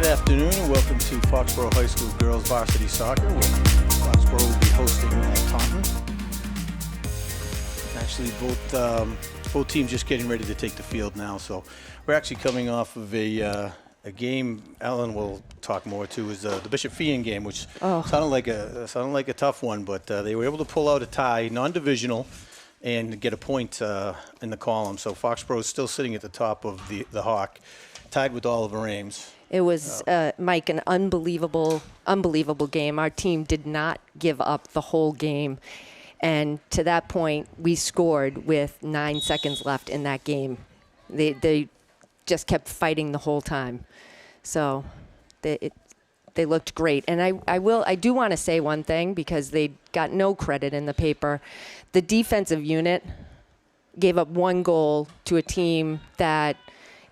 afternoon and welcome to Foxborough High School Girls Varsity Soccer, where Foxborough will be hosting Taunton. Actually, both teams just getting ready to take the field now. So we're actually coming off of a game. Ellen will talk more to is the Bishop Feehan game, which sounded like a tough one, but they were able to pull out a tie, non-divisional, and get a point in the column. So Foxborough is still sitting at the top of the Hawk, tied with Oliver Ames. It was, Mike, an unbelievable game. Our team did not give up the whole game. And to that point, we scored with 9 seconds left in that game. They just kept fighting the whole time. So they looked great. And I do want to say one thing, because they got no credit in the paper. The defensive unit gave up 1 goal to a team that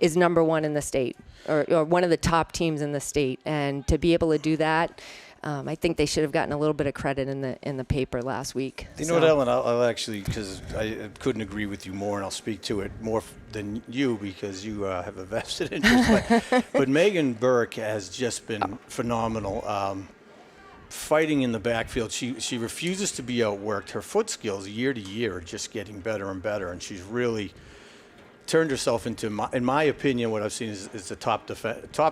is number 1 in the state. Or one of the top teams in the state, and to be able to do that, I think they should have gotten a little bit of credit in the paper last week. You know what, Ellen? I'll actually, because I couldn't agree with you more, and I'll speak to it more than you because you have a vested interest. But Megan Burke has just been phenomenal, fighting in the backfield. She refuses to be outworked. Her foot skills year to year are just getting better and better, and she's really turned herself into, in my opinion, what I've seen is the top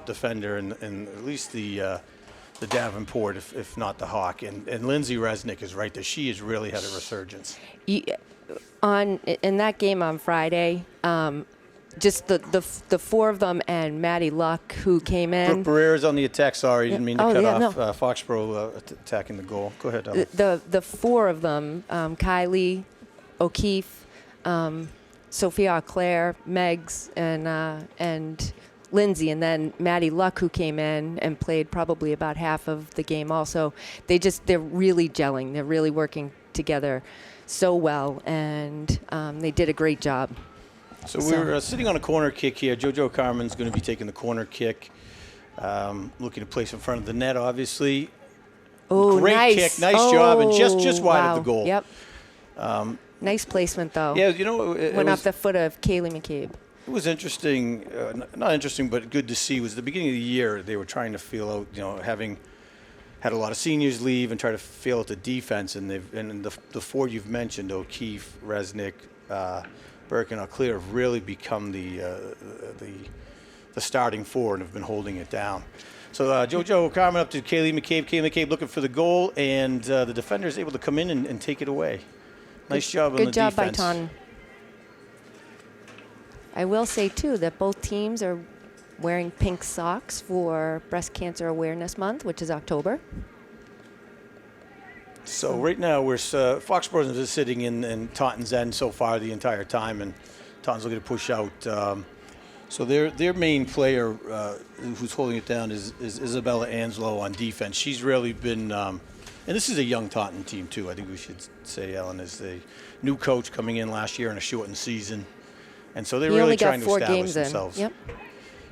defender in at least the Davenport, if not the Hawk. And Lindsay Resnick is right there. She has really had a resurgence. In that game on Friday, just the 4 of them and Maddie Luck, who came in. Brooke Barrera's on the attack. Sorry, didn't mean to cut off Foxborough attacking the goal. Go ahead, Ellen. The 4 of them, Kylie, O'Keefe, Sophia Claire, Megs, and Lindsay, and then Maddie Luck, who came in and played probably about half of the game also. They're really gelling. They're really working together so well, and they did a great job. So we're sitting on a corner kick here. JoJo Carmen's going to be taking the corner kick, looking to place in front of the net, obviously. Oh, great nice. Kick, nice job, and just wide of the goal. Yep. Nice placement, though. Yeah, you know, it went was off the foot of Kaylee McCabe. It was interesting, not interesting, but good to see. Was the beginning of the year they were trying to feel out, having had a lot of seniors leave and try to feel out the defense, and the 4 you've mentioned, O'Keefe, Resnick, Burke, and Auclair, have really become the starting 4 and have been holding it down. So JoJo Carmen up to Kaylee McCabe. Kaylee McCabe looking for the goal, and the defender is able to come in and take it away. Nice job on the defense. Good job by Taunton. I will say, too, that both teams are wearing pink socks for Breast Cancer Awareness Month, which is October. So right now, we're Foxborough is sitting in Taunton's end so far the entire time, and Taunton's looking to push out. So their main player who's holding it down is Isabella Anslow on defense. She's really been and this is a young Taunton team, too. I think we should say Ellen is the new coach coming in last year in a shortened season. And so they're really trying to establish themselves. Yep.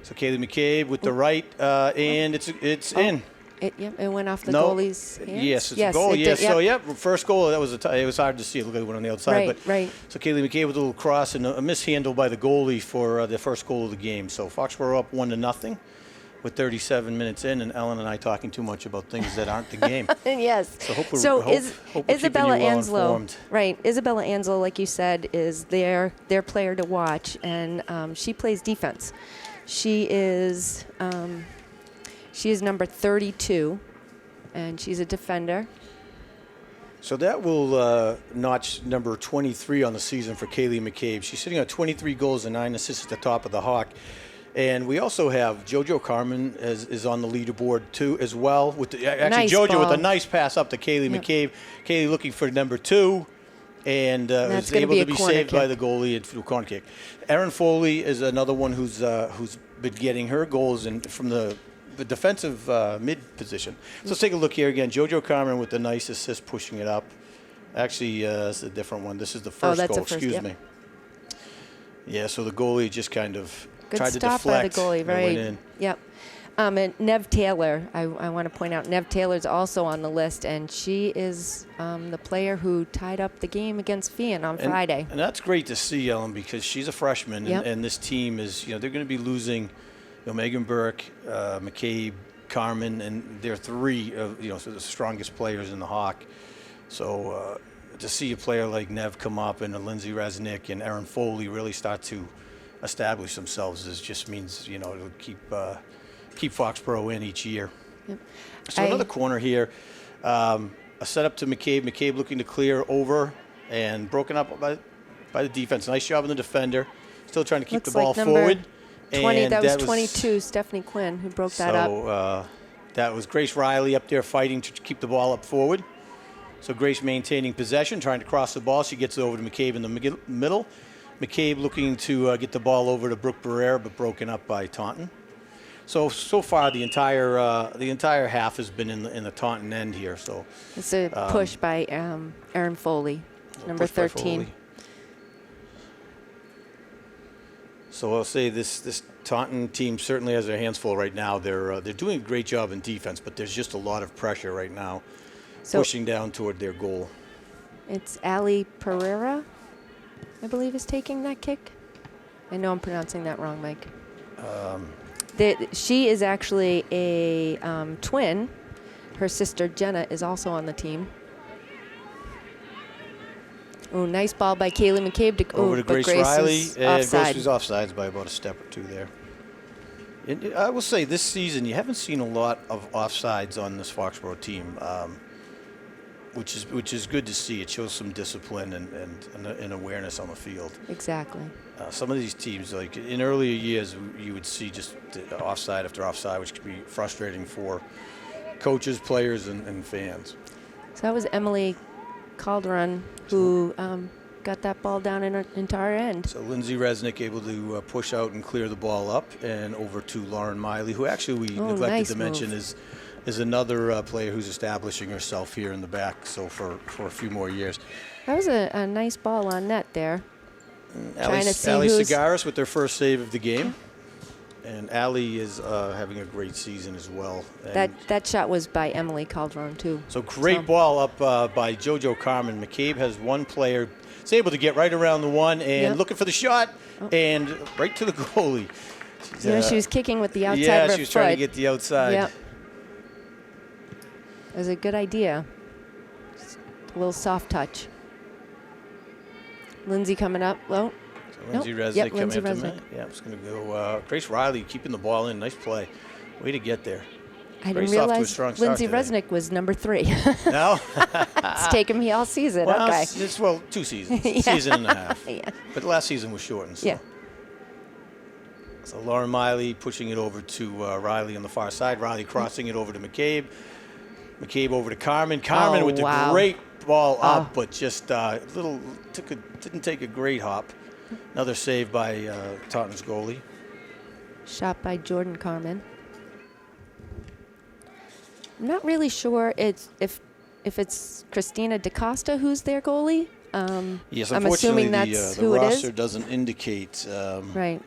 So Kaylee McCabe with the right, and it's in. It went off the goalie's hands? Yes, it's a goal. Yes, so first goal, that was it was hard to see. It looked like it went on the outside. Right. So Kaylee McCabe with a little cross and a mishandle by the goalie for the first goal of the game. So Foxborough up 1-0 with 37 minutes in, and Ellen and I talking too much about things that aren't the game. Yes. So hope we're Isabella Anslow, informed. right? Isabella Anslow, like you said, is their player to watch, and she plays defense. She is number 32, and she's a defender. So that will notch number 23 on the season for Kaylee McCabe. She's sitting on 23 goals and 9 assists at the top of the Hawk. And we also have JoJo Carmen is on the leaderboard too as well. With JoJo with a nice pass up to Kaylee McCabe. Kaylee looking for number 2, and was able to be saved by the goalie through a corner kick. Erin Foley is another one who's been getting her goals from the defensive mid position. So let's take a look here again. JoJo Carmen with the nice assist, pushing it up. Actually, it's a different one. This is the first goal. Excuse me. Yeah. So the goalie just kind of tried to deflect. By the goalie, right? Went in. Yep. And Nev Taylor, I want to point out, Nev Taylor's also on the list, and she is the player who tied up the game against Feehan on Friday. And that's great to see, Ellen, because she's a freshman, and this team is, they're going to be losing Megan Burke, McCabe, Carmen, and they're three of so the strongest players in the Hawk. So to see a player like Nev come up and Lindsay Resnick and Erin Foley really start to establish themselves just means it'll keep Foxborough in each year. Yep. So another corner here, a setup to McCabe. McCabe looking to clear over and broken up by the defense. Nice job on the defender. Still trying to keep the ball forward. 20, that was 22, Stephanie Quinn, who broke that up. So that was Grace Riley up there fighting to keep the ball up forward. So Grace maintaining possession, trying to cross the ball. She gets it over to McCabe in the middle. McCabe looking to get the ball over to Brooke Barrera, but broken up by Taunton. So far the entire half has been in the Taunton end here. So it's a push by Erin Foley, number 13. So I'll say this Taunton team certainly has their hands full right now. They're doing a great job in defense, but there's just a lot of pressure right now, pushing down toward their goal. It's Ali Pereira, I believe, is taking that kick. I know I'm pronouncing that wrong, Mike. She is actually a twin. Her sister Jenna is also on the team. Oh, nice ball by Kaylee McCabe over to Grace Riley. Offside. Grace was offsides by about a step or two there. And I will say this season you haven't seen a lot of offsides on this Foxborough team, which is good to see. It shows some discipline and awareness on the field. Exactly. Some of these teams, like in earlier years, you would see just offside after offside, which could be frustrating for coaches, players, and fans. So that was Emily Calderon who got that ball down into our end. So Lindsay Resnick able to push out and clear the ball up and over to Lauren Miley, who actually we neglected to mention is another player who's establishing herself here in the back. So for a few more years. That was a nice ball on net there. Ali Segaris with their first save of the game. And Ali is having a great season as well. And that shot was by Emily Calderon, too. So great ball up by JoJo Carmen. McCabe has one player. Is able to get right around the one and looking for the shot and right to the goalie. She was kicking with the outside of her foot. Yeah, she was trying to get the outside. Yep. It was a good idea. Just a little soft touch. Lindsay coming up. Well, Lindsay Resnick coming up to me. Yeah, I'm just going to go. Grace Riley keeping the ball in. Nice play. Way to get there. I didn't realize Lindsay Resnick was number 3. No? It's taken me all season. Well, okay. It's 2 seasons. Season and a half. Yeah. But last season was shortened. So. Yeah. So Lauren Miley pushing it over to Riley on the far side. Riley crossing it over to McCabe. McCabe over to Carmen. Carmen with the great ball up, but just didn't take a great hop. Another save by Taunton's goalie. Shot by Jordan Carmen. I'm not really sure if it's Christina DaCosta who's their goalie. Yes, I'm assuming that's who it is. The roster doesn't indicate. Right.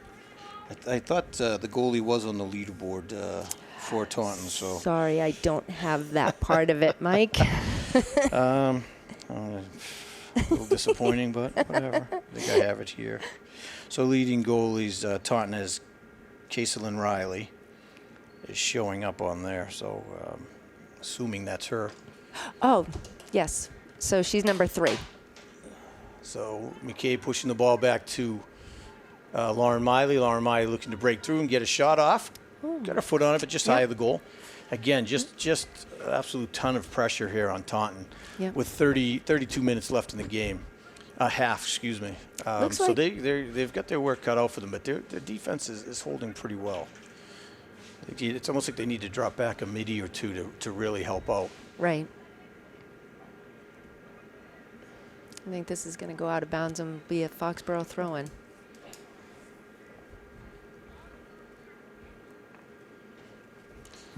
I thought the goalie was on the leaderboard for Taunton. So sorry, I don't have that part of it, Mike. A little disappointing, but whatever. I think I have it here. So leading goalies, Taunton has Kaitlyn Riley is showing up on there. So assuming that's her. Oh, yes. So she's number 3. So McCabe pushing the ball back to Lauren Miley. Lauren Miley looking to break through and get a shot off. Got her foot on it, but just high of the goal. Again, just an absolute ton of pressure here on Taunton with 32 minutes left in the game. Half, excuse me. So they've got their work cut out for them, but their defense is holding pretty well. It's almost like they need to drop back a midi or two to really help out. Right. I think this is going to go out of bounds and be a Foxborough throw-in.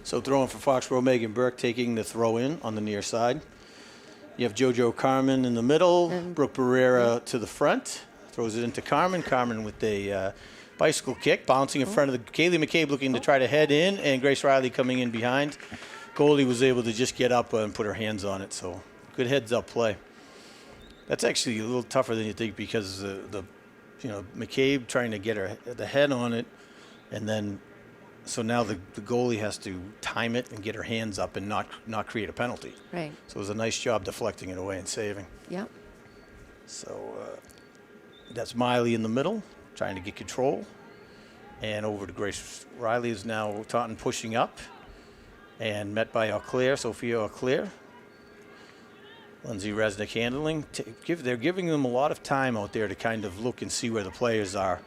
So throwing for Foxborough, Megan Burke taking the throw-in on the near side. You have JoJo Carmen in the middle, and Brooke Barrera to the front. Throws it into Carmen. Carmen with a bicycle kick, bouncing in front of the Kaylee McCabe looking to try to head in, and Grace Riley coming in behind. Goldie was able to just get up and put her hands on it, so good heads-up play. That's actually a little tougher than you think because McCabe trying to get the head on it, and then So now the goalie has to time it and get her hands up and not create a penalty. Right. So it was a nice job deflecting it away and saving. Yep. So that's Miley in the middle, trying to get control. And over to Grace Riley is now Taunton pushing up. And met by Auclair, Sophia Auclair. Lindsay Resnick handling. They're giving them a lot of time out there to kind of look and see where the players are.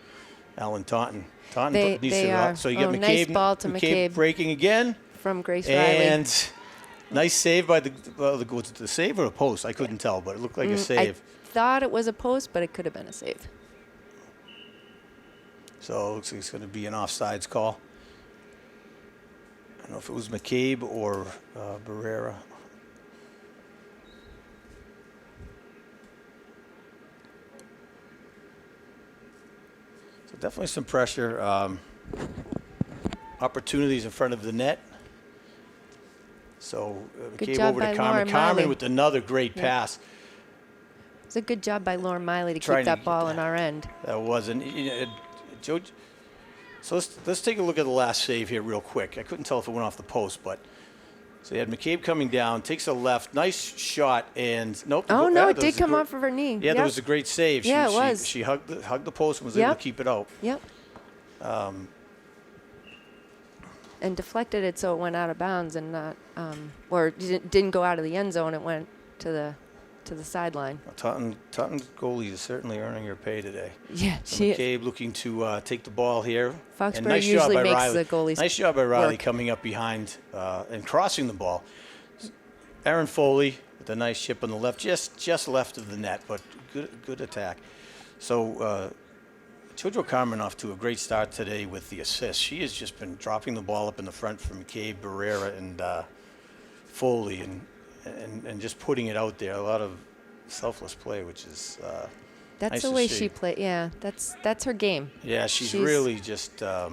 Alan Taunton. They are. So you get McCabe. Nice ball to McCabe breaking again. From Grace Riley. And nice save by was it the save or a post? I couldn't tell, but it looked like a save. I thought it was a post, but it could have been a save. So it looks like it's going to be an offsides call. I don't know if it was McCabe or Barrera. So definitely some pressure. Opportunities in front of the net. So Good McCabe job over to by Carmen. Lauren Carmen Miley. with another great pass. It's a good job by Lauren Miley to Trying keep to that get ball that. in our end. That wasn't. Joe. So let's take a look at the last save here real quick. I couldn't tell if it went off the post, but so you had McCabe coming down, takes a left, nice shot, and nope. Oh, no, yeah, it did come off of her knee. Yeah, there was a great save. Yeah, it was. She hugged the post and was able to keep it out. Yep. And deflected it so it went out of bounds and not, or didn't go out of the end zone. It went to the sideline. Taunton goalie is certainly earning her pay today. Yeah, So she is. McCabe looking to take the ball here. Foxborough And nice usually job by makes Riley. the goalies Nice job by Riley work. coming up behind and crossing the ball. Aaron Foley with a nice chip on the left, just left of the net, but good attack. So Jojo Carmen off to a great start today with the assist. She has just been dropping the ball up in the front from McCabe, Barrera, and Foley, and just putting it out there. A lot of selfless play, which is That's nice the to way see. she played. Yeah, that's her game. Yeah, she's really just had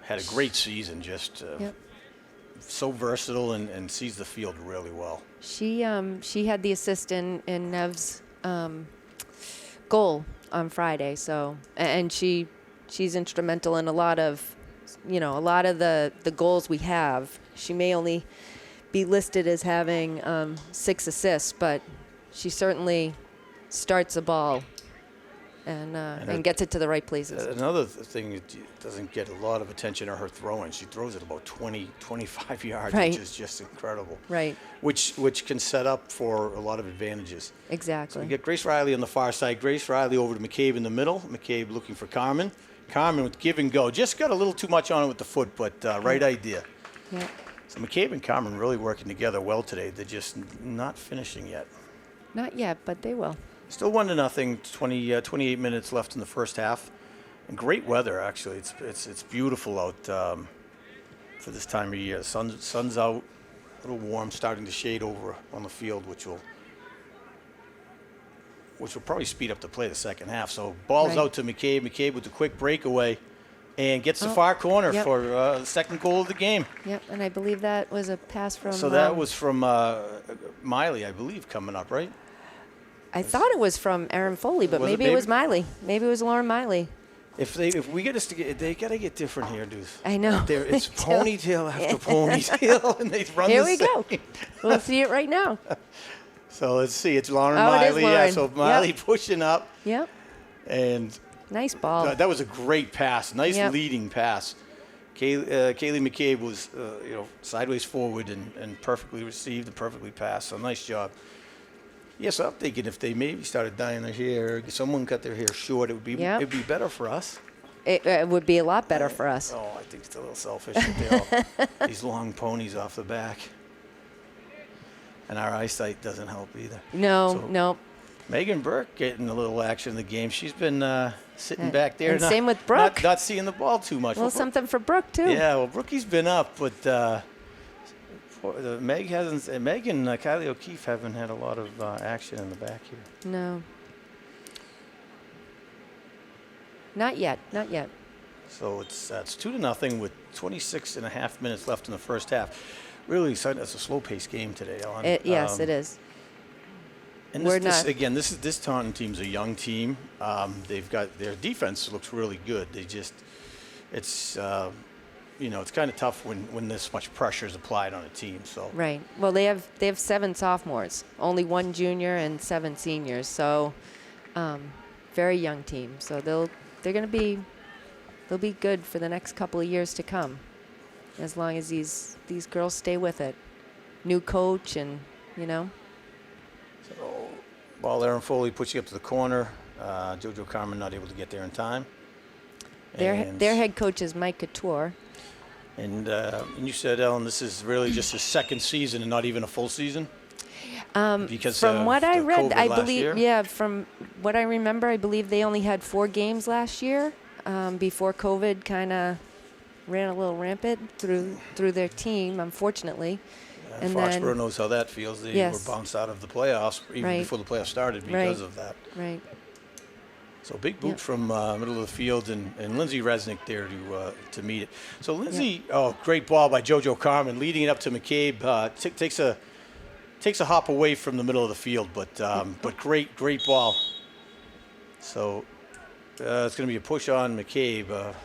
a great season. Just Yep. so versatile and sees the field really well. She had the assist in Nev's goal on Friday. So and she's instrumental in a lot of the goals we have. She may only be listed as having 6 assists, but she certainly starts the ball and gets it to the right places. Another thing that doesn't get a lot of attention are her throwing. She throws it about 20, 25 yards, Right. which is just incredible. Right. Which can set up for a lot of advantages. Exactly. So we get Grace Riley on the far side. Grace Riley over to McCabe in the middle. McCabe looking for Carmen. Carmen with give and go. Just got a little too much on it with the foot, but right idea. Yeah. So McCabe and Carmen really working together well today. They're just not finishing yet. Not yet, but they will. Still 1-0. 28 minutes left in the first half, and great weather actually. It's beautiful out for this time of year. Sun's out, a little warm, starting to shade over on the field, which will probably speed up the play the second half. So ball's Right. out to McCabe. McCabe with the quick breakaway, and gets the far corner Yep. for the second goal of the game. Yep, and I believe that was a pass from. So that was from Miley, I believe, coming up, right? I thought it was from Aaron Foley, but Was it maybe it was Miley. Maybe it was Lauren Miley. If we get us to get, they gotta get different hairdos. I know. It's ponytail after ponytail, and they run Here the we go. same. We'll see it right now. So let's see. It's Lauren Oh, it is Miley. Yeah. Lauren. So Miley Yep. pushing up, Yep. and Nice ball. that was a great pass. Nice Yep. leading pass. Kaylee McCabe was sideways forward and perfectly received and perfectly passed. So nice job. Yes, I'm thinking if they maybe started dyeing their hair, someone cut their hair short, it'd be better for us. It would be a lot better for us. Oh, I think it's a little selfish that they all these long ponies off the back. And our eyesight doesn't help either. No. Megan Burke getting a little action in the game. She's been sitting back there. And same with Brooke. Not seeing the ball too much. Well, something for Brooke too. Yeah, well, Brookie's been up, but Meg hasn't. Meg and Kylie O'Keefe haven't had a lot of action in the back here. No. Not yet. So it's 2-0 with 26.5 minutes left in the first half. Really exciting. It's a slow-paced game today, Ellen. Yes, it is. And this Taunton team's a young team. They've got their defense looks really good. It's it's kind of tough when this much pressure is applied on a team. So Right. Well, they have 7 sophomores, only 1 junior and 7 seniors. So, very young team. So they're going to be good for the next couple of years to come, as long as these girls stay with it. New coach and So ball Aaron Foley puts you up to the corner. JoJo Carmen not able to get there in time. Their head coach is Mike Couture. And you said, Ellen, this is really just his second season and not even a full season? Because from what I read, COVID I last believe, year? from what I remember, I believe they only had 4 games last year before COVID kind of ran a little rampant through their team, unfortunately. And Foxborough knows how that feels. They were bounced out of the playoffs even before the playoffs started because of that. Right. So big boot from middle of the field, and Lindsay Resnick there to meet it. So Lindsay, great ball by JoJo Carmen, leading it up to McCabe. Takes a hop away from the middle of the field, but great ball. So it's going to be a push on McCabe. That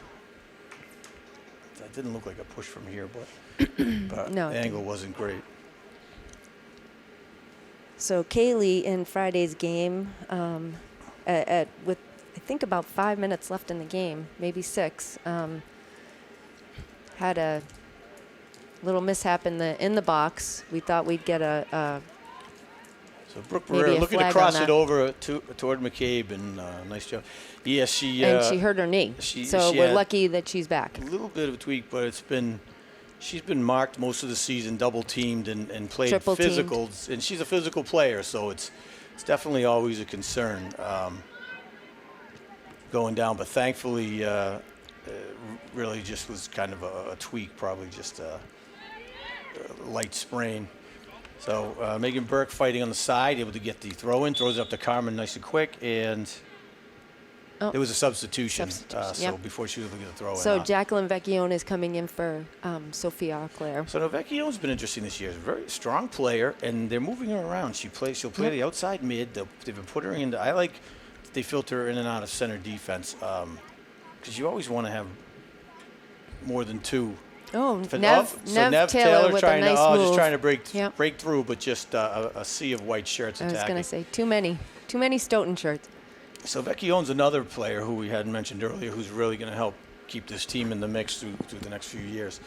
didn't look like a push from here, but No, the angle wasn't great. So Kaylee in Friday's game, with I think about 5 minutes left in the game, maybe 6, had a little mishap in the box. We thought we'd get So Brooke maybe Barrera a looking to flag cross on it that. over toward McCabe, and nice job. Yes, she hurt her knee. So she we're had lucky that she's back. a little bit of a tweak, but she's been marked most of the season, double teamed and played Triple teamed. physicals, and she's a physical player, so it's definitely always a concern going down. But thankfully, really just was kind of a tweak, probably just a light sprain. So Megan Burke fighting on the side, able to get the throw in, throws it up to Carmen nice and quick, and there was a substitution. So before she was able to get the throw in. So Jacqueline Vecchione is coming in for Sophia Auclair. So Vecchione's been interesting this year. She's a very strong player, and they're moving her around. She'll play the outside mid. They've been putting her into. I like they filter her in and out of center defense because you always want to have more than 2. Oh, So Nev Taylor with trying a nice to move. just trying to break through, but just a sea of white shirts I attacking. was going to say too many Stoughton shirts. So Vecchione's another player who we hadn't mentioned earlier, who's really going to help keep this team in the mix through the next few years.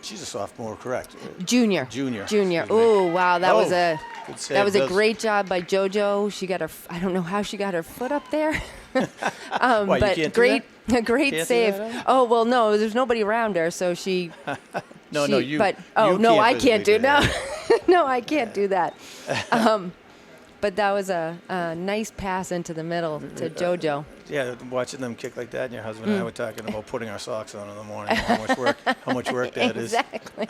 She's a sophomore, correct? Junior. Oh, wow, that was a great job by JoJo. She got I don't know how she got her foot up there. Why, but you can't great do that? great save. Oh, well, no, there's nobody around her, so she you. But I can't do no. No, I can't do that. But that was a nice pass into the middle to JoJo. Yeah, watching them kick like that, and your husband and I were talking about putting our socks on in the morning. How much work that is. Exactly.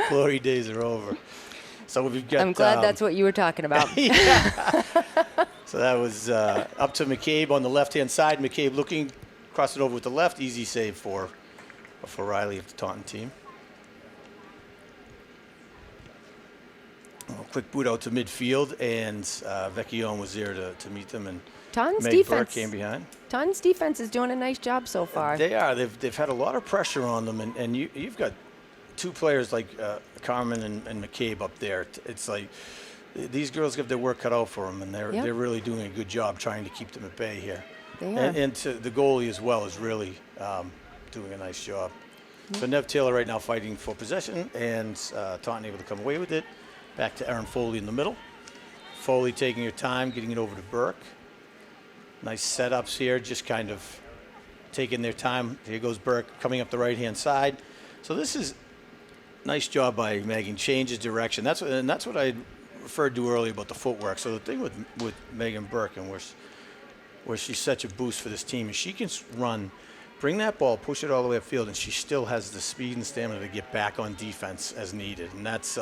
Glory days are over. So we've got. I'm glad that's what you were talking about. So that was up to McCabe on the left-hand side. McCabe looking, cross it over with the left. Easy save for Riley of the Taunton team. Quick boot out to midfield, and Vecchione was there to meet them, and Taunton's Meg defense Burke came behind. Taunton's defense is doing a nice job so far. They are. They've had a lot of pressure on them, and you've got 2 players like Carmen and McCabe up there. It's like these girls have their work cut out for them, and they're really doing a good job trying to keep them at bay here. They are. And to the goalie as well is really doing a nice job. So Nev Taylor right now fighting for possession, and Taunton able to come away with it. Back to Aaron Foley in the middle. Foley taking her time, getting it over to Burke. Nice setups here, just kind of taking their time. Here goes Burke coming up the right-hand side. So this is nice job by Megan. Changes direction. That's what I referred to earlier about the footwork. So the thing with Megan Burke and where she's such a boost for this team is she can run, bring that ball, push it all the way upfield, and she still has the speed and stamina to get back on defense as needed, and that's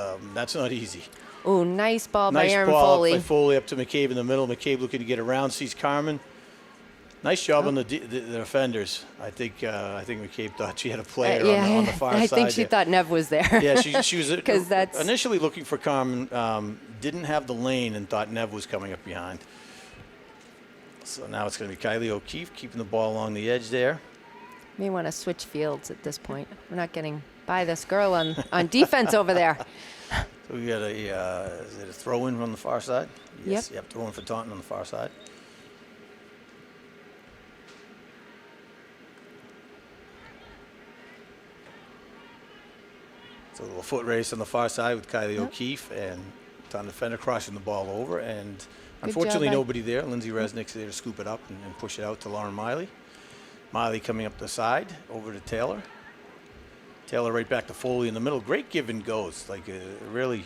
not easy. Oh, nice ball by Nice Aaron ball Foley. by Foley up to McCabe in the middle. McCabe looking to get around, sees Carmen. Nice job on the defenders. I think McCabe thought she had a player on the far side. I think she thought Nev was there. Yeah, she was that's initially looking for Carmen, didn't have the lane and thought Nev was coming up behind. So now it's going to be Kylie O'Keefe keeping the ball along the edge there. May want to switch fields at this point. We're not getting by this girl on defense over there. So we got is it a throw-in on the far side? Yes. Yep. Throw-in for Taunton on the far side. So a little foot race on the far side with Kylie O'Keefe and Taunton defender crossing the ball over. And unfortunately, nobody there. Lindsay Resnick's there to scoop it up and push it out to Lauren Miley. Miley coming up the side over to Taylor. Taylor right back to Foley in the middle. Great give and goes. Like really.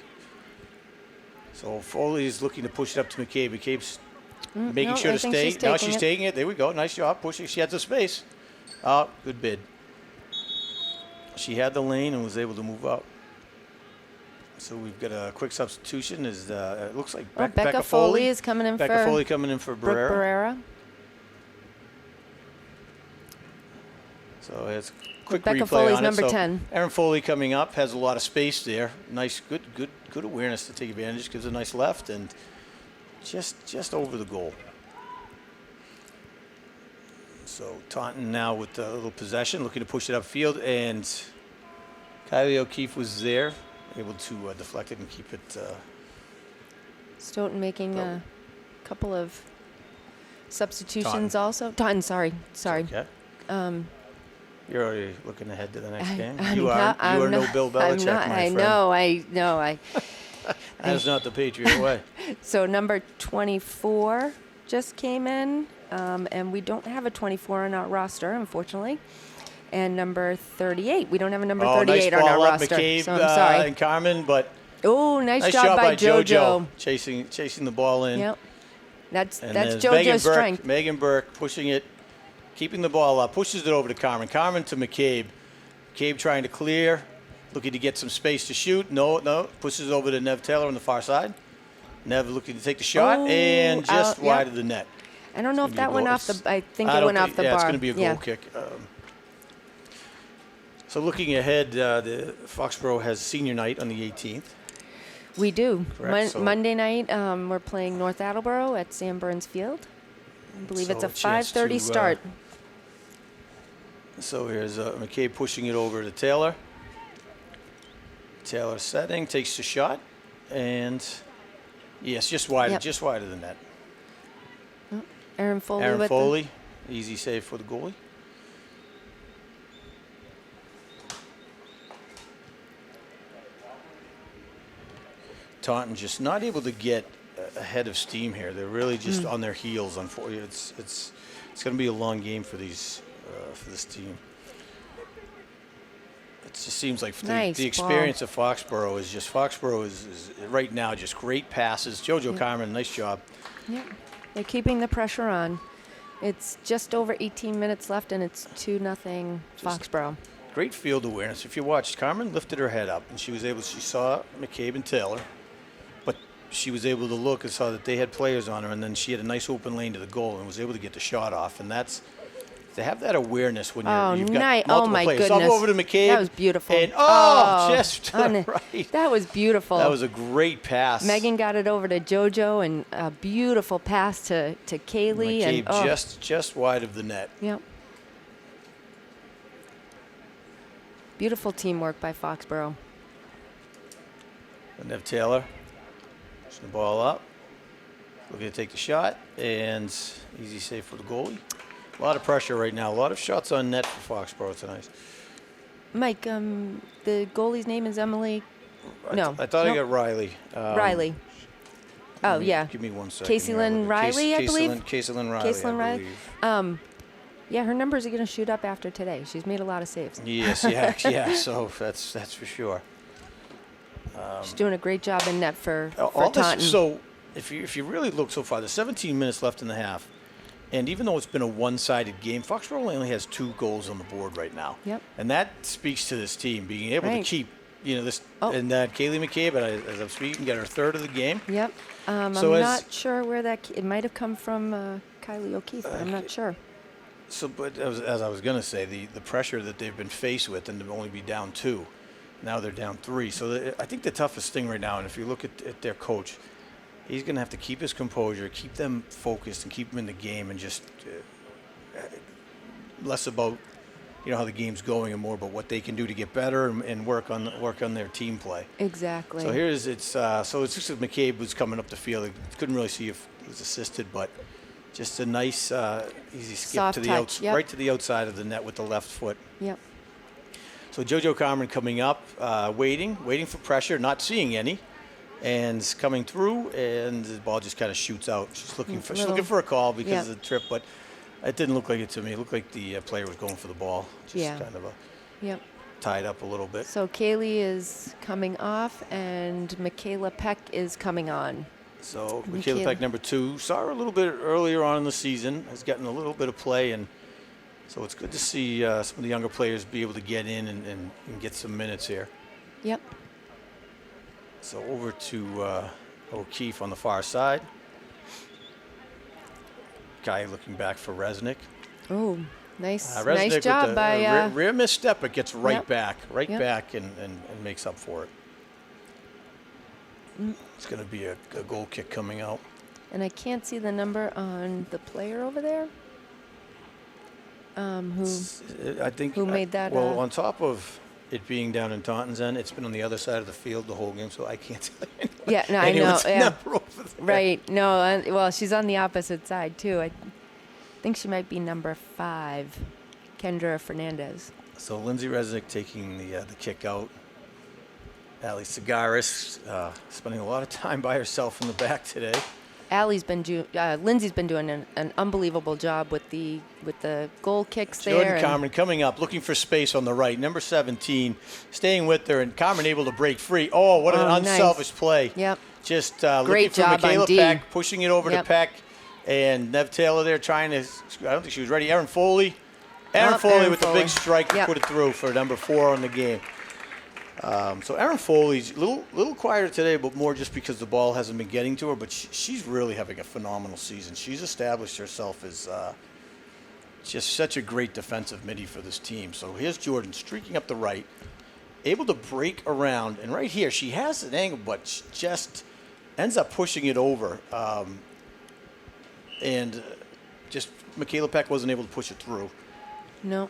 So Foley is looking to push it up to McCabe. McCabe's making sure to stay. Now she's taking it. There we go. Nice job pushing. She had the space. Oh, good bid. She had the lane and was able to move up. So we've got a quick substitution. It looks like Becca Foley is coming in Becca Foley coming in for Barrera. So it's a quick Becca replay Foley's on it. number So 10. Erin Foley coming up has a lot of space there. Nice, good awareness to take advantage. Gives a nice left and just over the goal. So Taunton now with a little possession, looking to push it upfield, and Kylie O'Keefe was there, able to deflect it and keep it. Stoughton making a couple of substitutions Taunton. also. Taunton, sorry. Okay. You're already looking ahead to the next game. You are no Bill Belichick, my friend. I know. That's not the Patriot way. So number 24 just came in, and we don't have a 24 on our roster, unfortunately. And number 38, we don't have a number 38 nice on our ball up roster. McCabe, so I'm sorry. And Carmen, but nice job by JoJo. Chasing the ball in. Yep. That's JoJo's JoJo's strength. Megan Burke pushing it, keeping the ball up, pushes it over to Carmen. Carmen to McCabe. McCabe trying to clear, looking to get some space to shoot. No, pushes it over to Nev Taylor on the far side. Nev looking to take the shot and just wide of the net. I don't know if that went off the. I think it went off the bar. Yeah, it's going to be a goal kick. So looking ahead, the Foxborough has senior night on the 18th. We do. Correct, Monday night, we're playing North Attleboro at Sam Burns Field. I believe it's a 5:30 start. So here's McCabe pushing it over to Taylor. Taylor setting, takes the shot, and yes, just wide of the net. Erin Foley. Foley, easy save for the goalie. Taunton just not able to get ahead of steam here. They're really just on their heels. Unfortunately, it's going to be a long game for this team. It just seems like the experience of Foxborough is right now just great passes. JoJo Carmen, nice job. Yeah, they're keeping the pressure on. It's just over 18 minutes left, and it's 2-0 Foxborough. Great field awareness. If you watched, Carmen lifted her head up, and she saw McCabe and Taylor, but she was able to look and saw that they had players on her, and then she had a nice open lane to the goal and was able to get the shot off. And that's to have that awareness when you've got multiple players. Goodness. Up over to McCabe. That was beautiful. And just right. That was beautiful. That was a great pass. Megan got it over to JoJo, and a beautiful pass to Kaylee. McCabe and just wide of the net. Yep. Beautiful teamwork by Foxborough. And Nev Taylor pushing the ball up, looking to take the shot, and easy save for the goalie. A lot of pressure right now. A lot of shots on net for Foxborough tonight. Mike, the goalie's name is Emily. I thought I got Riley. Riley. Give me 1 second. Casey Lynn Riley, I believe. Casey Lynn Riley, I believe. Yeah, her numbers are going to shoot up after today. She's made a lot of saves. Yes, yeah. So that's for sure. She's doing a great job in net for Taunton. So if you really look so far, there's 17 minutes left in the half. And even though it's been a one-sided game, Foxborough only has 2 goals on the board right now. Yep. And that speaks to this team being able to keep, this. And that Kaylee McCabe, as I'm speaking, got her third of the game. Yep. I'm not sure where it might have come from Kylie O'Keefe, but I'm not sure. So, but as I was going to say, the pressure that they've been faced with, and to only be down 2, now they're down 3. So I think the toughest thing right now, and if you look at their coach, he's going to have to keep his composure, keep them focused, and keep them in the game, and just less about you know, how the game's going and more about what they can do to get better and work on their team play. Exactly. So it's just that McCabe was coming up the field. I couldn't really see if it was assisted, but just a nice easy skip Soft to the touch, yep. right to the outside of the net with the left foot. Yep. So JoJo Carmen coming up, waiting for pressure, not seeing any, and coming through, and the ball just kind of shoots out. She's looking for a call because of the trip, but it didn't look like it to me. It looked like the player was going for the ball, just kind of tied up a little bit. So Kaylee is coming off, and Michaela Peck is coming on. So Michaela Peck, number 2, saw her a little bit earlier on in the season, has gotten a little bit of play, and so it's good to see some of the younger players be able to get in and get some minutes here. Yep. So over to O'Keefe on the far side. Guy looking back for Resnick. Oh, nice with job the, by rear misstep, but gets right back Yep. and makes up for it. It's going to be a goal kick coming out. And I can't see the number on the player over there. Who made that? Well, on top of it being down in Taunton's end, it's been on the other side of the field the whole game, so I can't tell you. Yeah, no, I know. Yeah. Number over there. Right. No, well, she's on the opposite side, too. I think she might be number 5, Kendra Fernandez. So Lindsay Resnick taking the kick out. Ali Sagaris spending a lot of time by herself in the back today. Lindsay's been doing an unbelievable job with the goal kicks Jordan there. Carmen coming up, looking for space on the right. Number 17, staying with her, and Carmen able to break free. Oh, what an unselfish play. Yep. Just Great looking for job Michaela on D. Peck, pushing it over to Yep. Peck, and Nev Taylor there trying to, I don't think she was ready. Erin Foley. Erin Foley Foley with the big Foley. strike to Yep. put it through for number 4 on the game. So Erin Foley's a little quieter today, but more just because the ball hasn't been getting to her. But she's really having a phenomenal season. She's established herself as just such a great defensive midi for this team. So here's Jordan streaking up the right, able to break around. And right here, she has an angle, but she just ends up pushing it over. And just Michaela Peck wasn't able to push it through. No.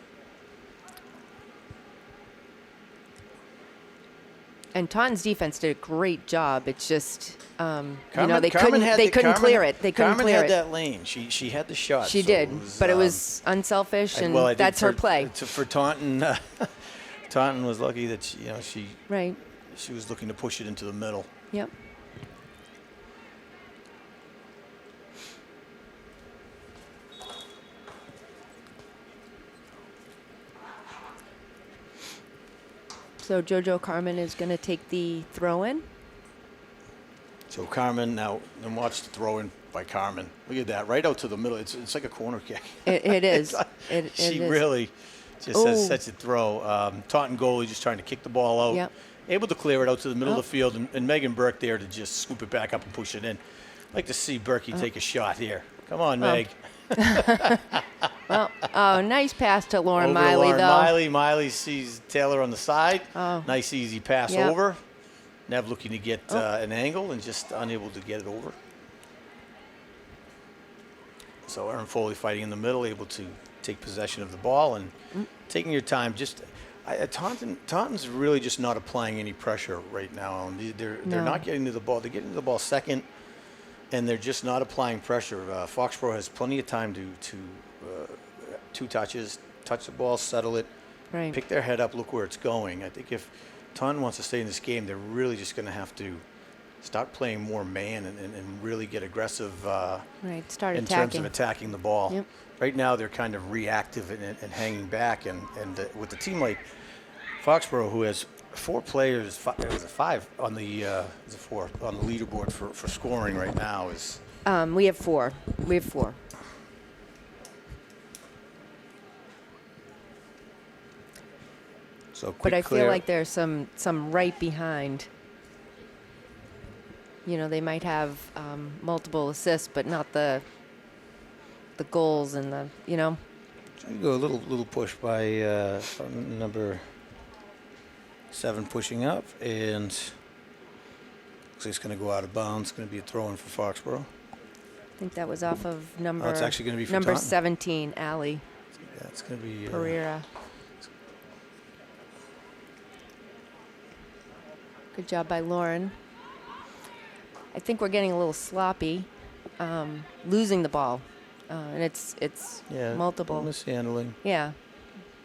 And Taunton's defense did a great job. It's just, they couldn't clear it. They couldn't Carmen clear had it. that lane. She had the shot. She did, but it was unselfish, and I that's think her play. For Taunton, Taunton was lucky that she was looking to push it into the middle. Yep. So JoJo Carmen is going to take the throw in. So Carmen now, and watch the throw in by Carmen. Look at that, right out to the middle. It's like a corner kick. It is. She really just has such a throw. Taunton goalie just trying to kick the ball out. Yep. Able to clear it out to the middle of the field, and Megan Burke there to just scoop it back up and push it in. I'd like to see Berkey take a shot here. Come on, Meg. Well, nice pass to Lauren Over Miley, Lauren though. Miley sees Taylor on the side. Oh. Nice, easy pass over. Nev looking to get an angle and just unable to get it over. So Erin Foley fighting in the middle, able to take possession of the ball and taking your time. Taunton's really just not applying any pressure right now. They're not getting to the ball. They're getting to the ball second, and they're just not applying pressure. Foxborough has plenty of time to 2 touches, touch the ball, settle it, pick their head up, look where it's going. I think if Taunton wants to stay in this game, they're really just going to have to start playing more man and really get aggressive Start in attacking. terms of attacking the ball. Yep. Right now, they're kind of reactive and hanging back. And with a team like Foxborough, who has 4 players, 5 on the on the leaderboard for scoring right now is. We have 4. So But I clear. feel like there's some right behind. They might have multiple assists, but not the goals and the. Trying to go a little push by number 7 pushing up, and looks like it's going to go out of bounds. It's going to be a throw-in for Foxborough. I think that was off of number. Oh, it's actually going to be for number Taunton. 17, Allie Yeah, it's going to be Pereira. Good job by Lauren. I think we're getting a little sloppy, losing the ball, and it's multiple mishandling. Yeah.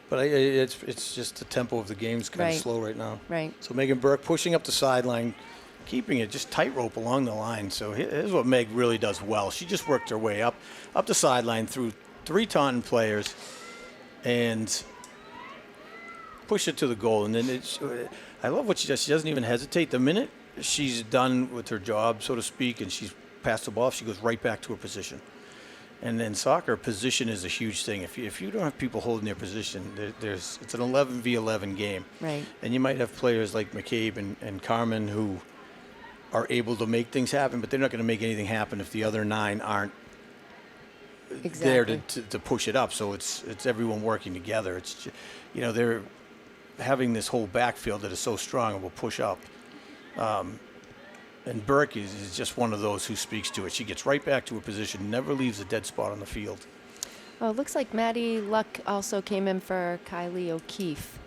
But it's just the tempo of the game's kind of slow right now. Right. So Megan Burke pushing up the sideline, keeping it just tightrope along the line. So here's what Meg really does well. She just worked her way up the sideline through 3 Taunton players, and push it to the goal. And then I love what she does. She doesn't even hesitate. The minute she's done with her job, so to speak, and she's passed the ball, she goes right back to her position. And in soccer, position is a huge thing. If you don't have people holding their position, it's an 11v11 game. Right. And you might have players like McCabe and Carmen who are able to make things happen, but they're not going to make anything happen if the other 9 aren't there to push it up. So it's everyone working together. It's just, they're having this whole backfield that is so strong and will push up. And Burke is just one of those who speaks to it. She gets right back to her position, never leaves a dead spot on the field. Oh, it looks like Maddie Luck also came in for Kylie O'Keefe.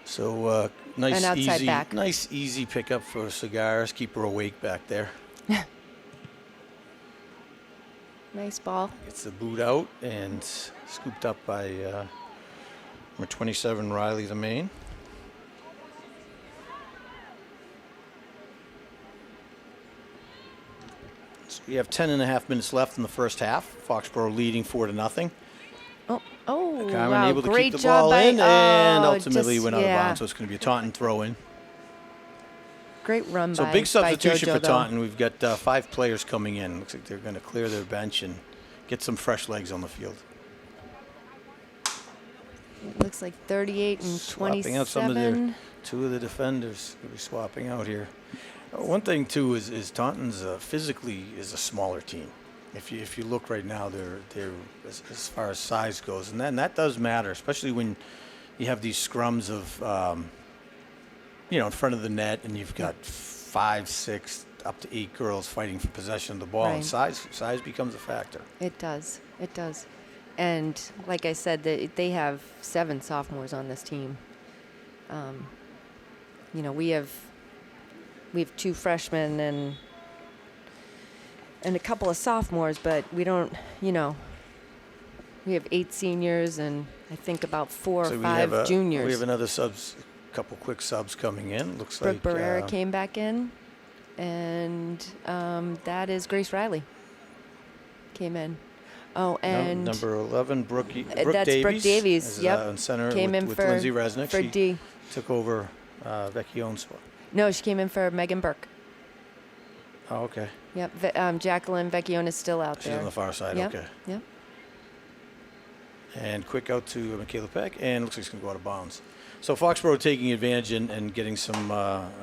So nice, outside easy, back. nice, easy pickup for Cigars. Keep her awake back there. Nice ball. Gets the boot out and scooped up by number 27, Riley the Main. So we have 10.5 minutes left in the first half. Foxborough leading 4-0. Oh, Carmen wow. able to Great keep the job ball by, in and ultimately just, went out of bounds. So it's going to be a Taunton throw in. Great run So by big substitution by JoJo, for Taunton. We've got 5 players coming in. Looks like they're going to clear their bench and get some fresh legs on the field. It looks like 38 and Swapping 27. out some of 2 of the defenders. We'll be swapping out here. One thing too is Taunton's physically is a smaller team. If you look right now, they're as far as size goes, and that does matter, especially when you have these scrums of in front of the net, and you've got 5, 6, up to 8 girls fighting for possession of the ball, and size becomes a factor. It does. It does. And like I said, they have 7 sophomores on this team. We have 2 freshmen and a couple of sophomores, but we don't, we have 8 seniors and I think about 4 or 5 juniors. We have another couple quick subs coming in. Looks Brooke like Barrera came back in, and that is Grace Riley came in. Oh, and number 11, Brooke that's Davies. Brooke Davies. Is, yep, on center came with in for Lindsay Resnick. for She D. took over Vecchione's spot. No, she came in for Megan Burke. Oh, okay. Yep. Jacqueline Vecchione is still out there. She's on the far side. Yep. Okay. Yep. And quick out to Michaela Peck, and looks like it's going to go out of bounds. So Foxborough taking advantage and getting some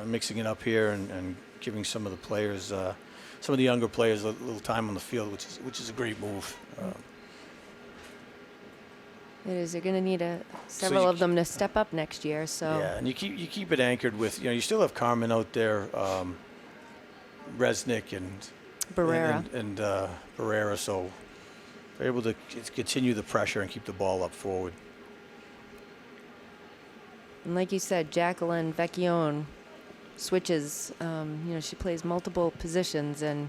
mixing it up here and giving some of the players, some of the younger players, a little time on the field, which is a great move. It is. They're going to need several of them to step up next year. So yeah, and you keep it anchored with you still have Carmen out there, Resnick and Barrera and Barrera, so they're able to continue the pressure and keep the ball up forward. And like you said, Jacqueline Vecchione switches. She plays multiple positions, and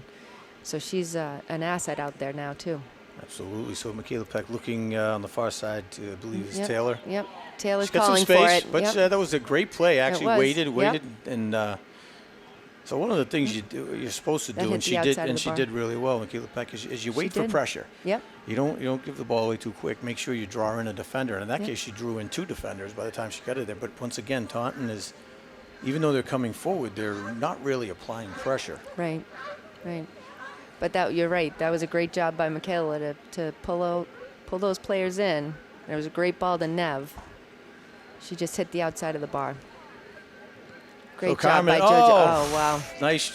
so she's an asset out there now too. Absolutely. So Michaela Peck looking on the far side, I believe, is Taylor. Yep. Taylor's She's got calling some space, for it. but that was a great play. Actually, waited, Yep. and so one of the things you're supposed to do, and she did really well, Michaela Peck, is you wait for pressure. Yep. You don't give the ball away too quick. Make sure you draw in a defender. And in that case, she drew in 2 defenders by the time she got it there. But once again, Taunton is, even though they're coming forward, they're not really applying pressure. Right. But you're right. That was a great job by Michaela to pull those players in. There was a great ball to Nev. She just hit the outside of the bar. Great job by JoJo. Oh, wow. Nice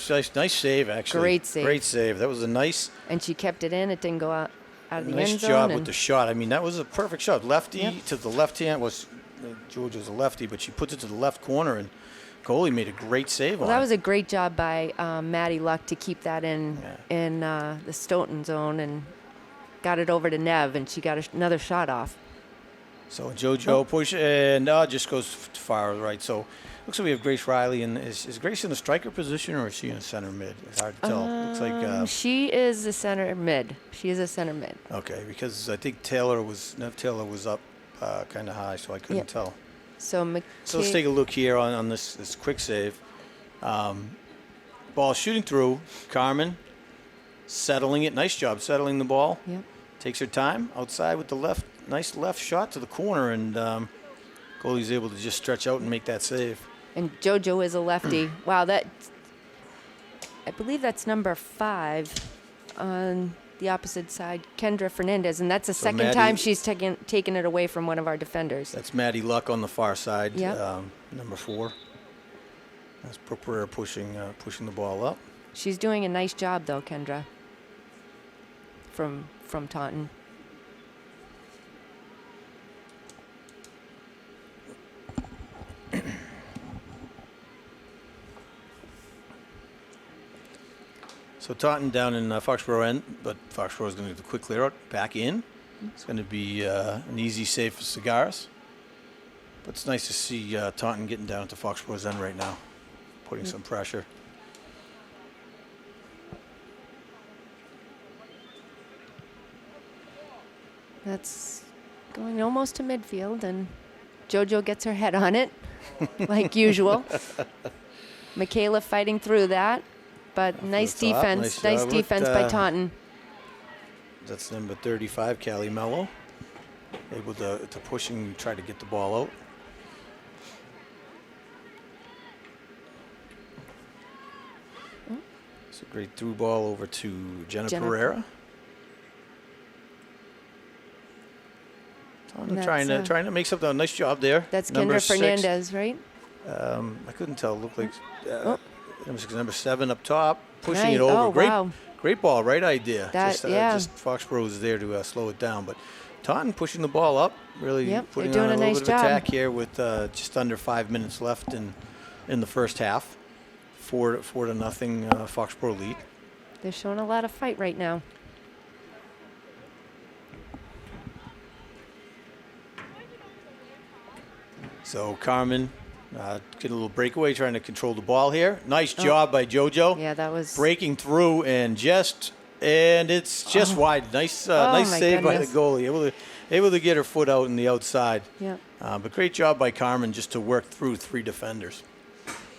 save, actually. Great save. That was a nice. And she kept it in. It didn't go out of the end zone. Nice job with the shot. I mean, that was a perfect shot. Lefty to the left hand. JoJo's a lefty, but she puts it to the left corner, and goalie made a great save on it. That was a great job by Maddie Luck to keep that in the Stoughton zone and got it over to Nev, and she got another shot off. So JoJo push and just goes far right. So Looks like we have Grace Riley, and is Grace in the striker position or is she in a center mid? It's hard to tell. Looks like she is a center mid. She is a center mid. Okay, because I think Nev Taylor was up kind of high, so I couldn't tell. So let's take a look here on this quick save. Ball shooting through. Carmen settling it. Nice job settling the ball. Yep. Takes her time outside with the left. Nice left shot to the corner, and goalie's able to just stretch out and make that save. And JoJo is a lefty. Wow, I believe that's number 5 on the opposite side, Kendra Fernandez, and that's the second time she's taken it away from one of our defenders. That's Maddie Luck on the far side, yep. Number 4. That's Pereira pushing the ball up. She's doing a nice job, though, Kendra, from Taunton. So Taunton down in Foxborough end, but Foxborough is going to do the quick clear out back in. It's going to be an easy save for Cigars. But it's nice to see Taunton getting down to Foxborough's end right now, putting some pressure. That's going almost to midfield, and JoJo gets her head on it, like usual. Michaela fighting through that. But nice defense. Nice defense by Taunton. That's number 35, Callie Mello. Able to push and try to get the ball out. It's a great through ball over to Jenna Pereira. Taunton trying to make something. A nice job there. That's Kendra Fernandez, right? I couldn't tell. It looked like. Number 7 up top, pushing it over. Oh, wow. Great ball, right idea. Just Foxborough was there to slow it down. But Taunton pushing the ball up, really putting on a little bit of attack here with just under 5 minutes left in the first half. 4-0 Foxborough lead. They're showing a lot of fight right now. So Carmen get a little breakaway, trying to control the ball here. Nice job by JoJo. Yeah, that was breaking through and it's just wide. Nice save by the goalie. Able to get her foot out in the outside. Yeah. But great job by Carmen just to work through 3 defenders.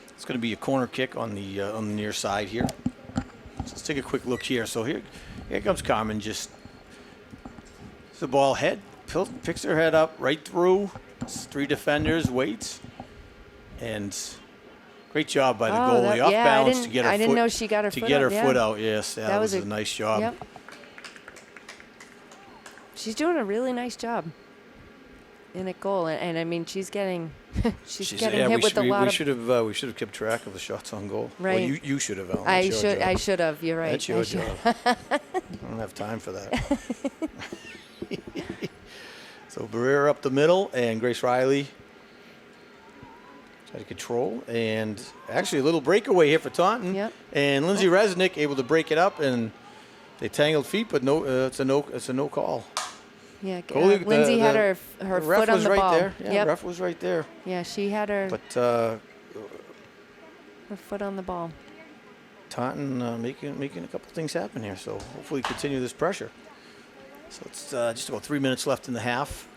It's going to be a corner kick on the near side here. So let's take a quick look here. So here comes Carmen. Just the ball picks her head up right through 3 defenders, waits. And great job by the goalie, off balance to get her foot. I didn't know she got her foot out. Yes, that was a nice job. Yep. She's doing a really nice job in a goal, and I mean she's getting getting hit with a lot of. We should have kept track of the shots on goal. Right. Well, you should have. Ellen. I should have. You're right. That's your job. I don't have time for that. So Barrera up the middle, and Grace Riley. To control, and actually a little breakaway here for Taunton. Yep. And Lindsay Resnick able to break it up, and they tangled feet, but it's a no call. Yeah, Lindsay had her foot on the ball. There. Yeah, ref was right there. Yeah, she had her. But her foot on the ball. Taunton making a couple things happen here, so hopefully continue this pressure. So it's just about 3 minutes left in the half.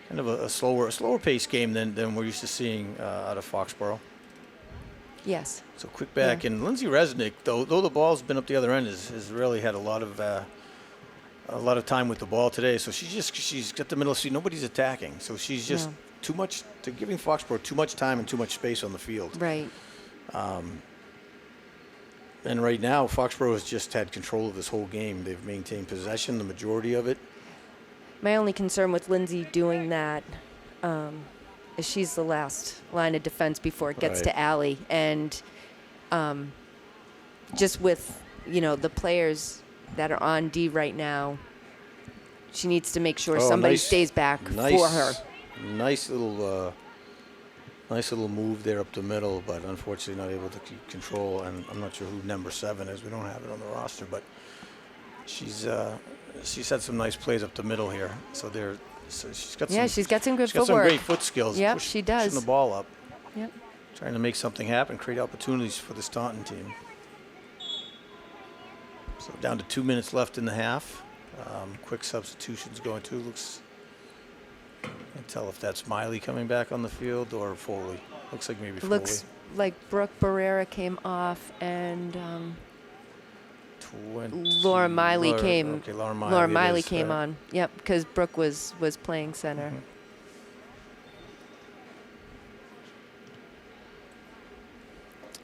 Kind of a slower pace game than we're used to seeing out of Foxborough. Yes. So quick back, and Lindsay Resnick, though the ball's been up the other end, has really had a lot of time with the ball today. So she's got the middle seat. Nobody's attacking, so she's just giving Foxborough too much time and too much space on the field. Right. And right now, Foxborough has just had control of this whole game. They've maintained possession, the majority of it. My only concern with Lindsay doing that is she's the last line of defense before it gets to Allie. And just with, the players that are on D right now, she needs to make sure somebody stays back for her. Nice little move there up the middle, but unfortunately not able to keep control. And I'm not sure who number 7 is. We don't have it on the roster, but she's had some nice plays up the middle here. So she's got some. She's got some good footwork. She's got some great foot skills. Yep, she does. Pushing the ball up. Yep. trying to make something happen, create opportunities for this Taunton team. So down to 2 minutes left in the half. Quick substitutions going to. Can't tell if that's Miley coming back on the field or Foley. Looks like maybe Foley. Looks like Brooke Barrera came off and Laura Miley came. Okay, Laura Miley came on. Yep, because Brooke was playing center. Mm-hmm.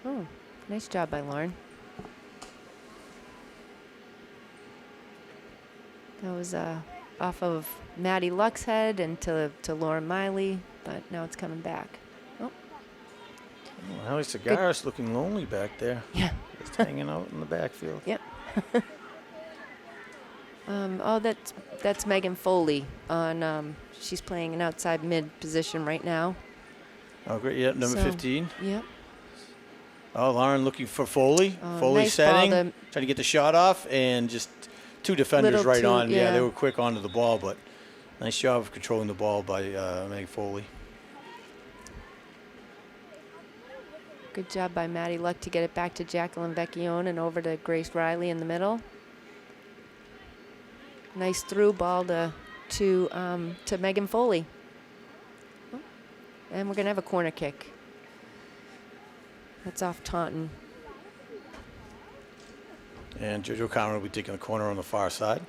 Oh, nice job by Lauren. That was off of Maddie Luck's head and to Laura Miley, but now it's coming back. Oh. Howie Cigaris looking lonely back there. Yeah. Just hanging out in the backfield. Yep. That's Megan Foley on. She's playing an outside mid position right now. Oh, great. Yep, number 15. Yep. Oh, Lauren looking for Foley. Foley nice setting, ball trying to get the shot off, and just two defenders right on. Yeah, they were quick onto the ball, but nice job of controlling the ball by Megan Foley. Good job by Maddie Luck to get it back to Jacqueline Vecchione and over to Grace Riley in the middle. Nice through ball to Megan Foley. Oh, and we're going to have a corner kick. That's off Taunton. And JoJo Conner will be taking the corner on the far side.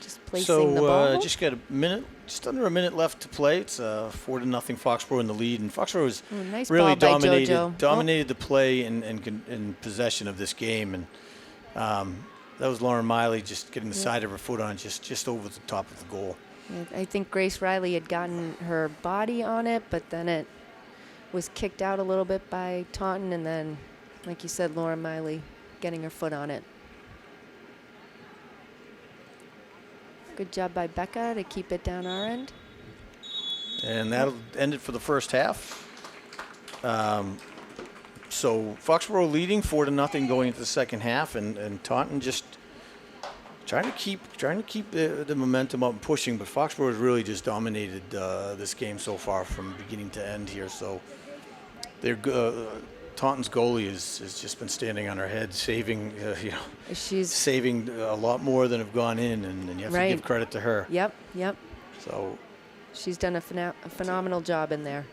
Just placing the ball. Just got a minute, just under a minute left to play. It's 4-0 Foxborough in the lead, and Foxborough has nice really ball by JoJo. dominated the play and possession of this game. And that was Lauren Miley just getting the side of her foot on just over the top of the goal. I think Grace Riley had gotten her body on it, but then it was kicked out a little bit by Taunton, and then, like you said, Lauren Miley getting her foot on it. Good job by Becca to keep it down our end. And that'll end it for the first half. So Foxborough leading 4-0 going into the second half, and Taunton just trying to keep the momentum up and pushing, but Foxborough has really just dominated this game so far from beginning to end here. So they're Taunton's goalie has just been standing on her head, saving She's saving a lot more than have gone in, and you have to give credit to her. Yep. So she's done a phenomenal job in there.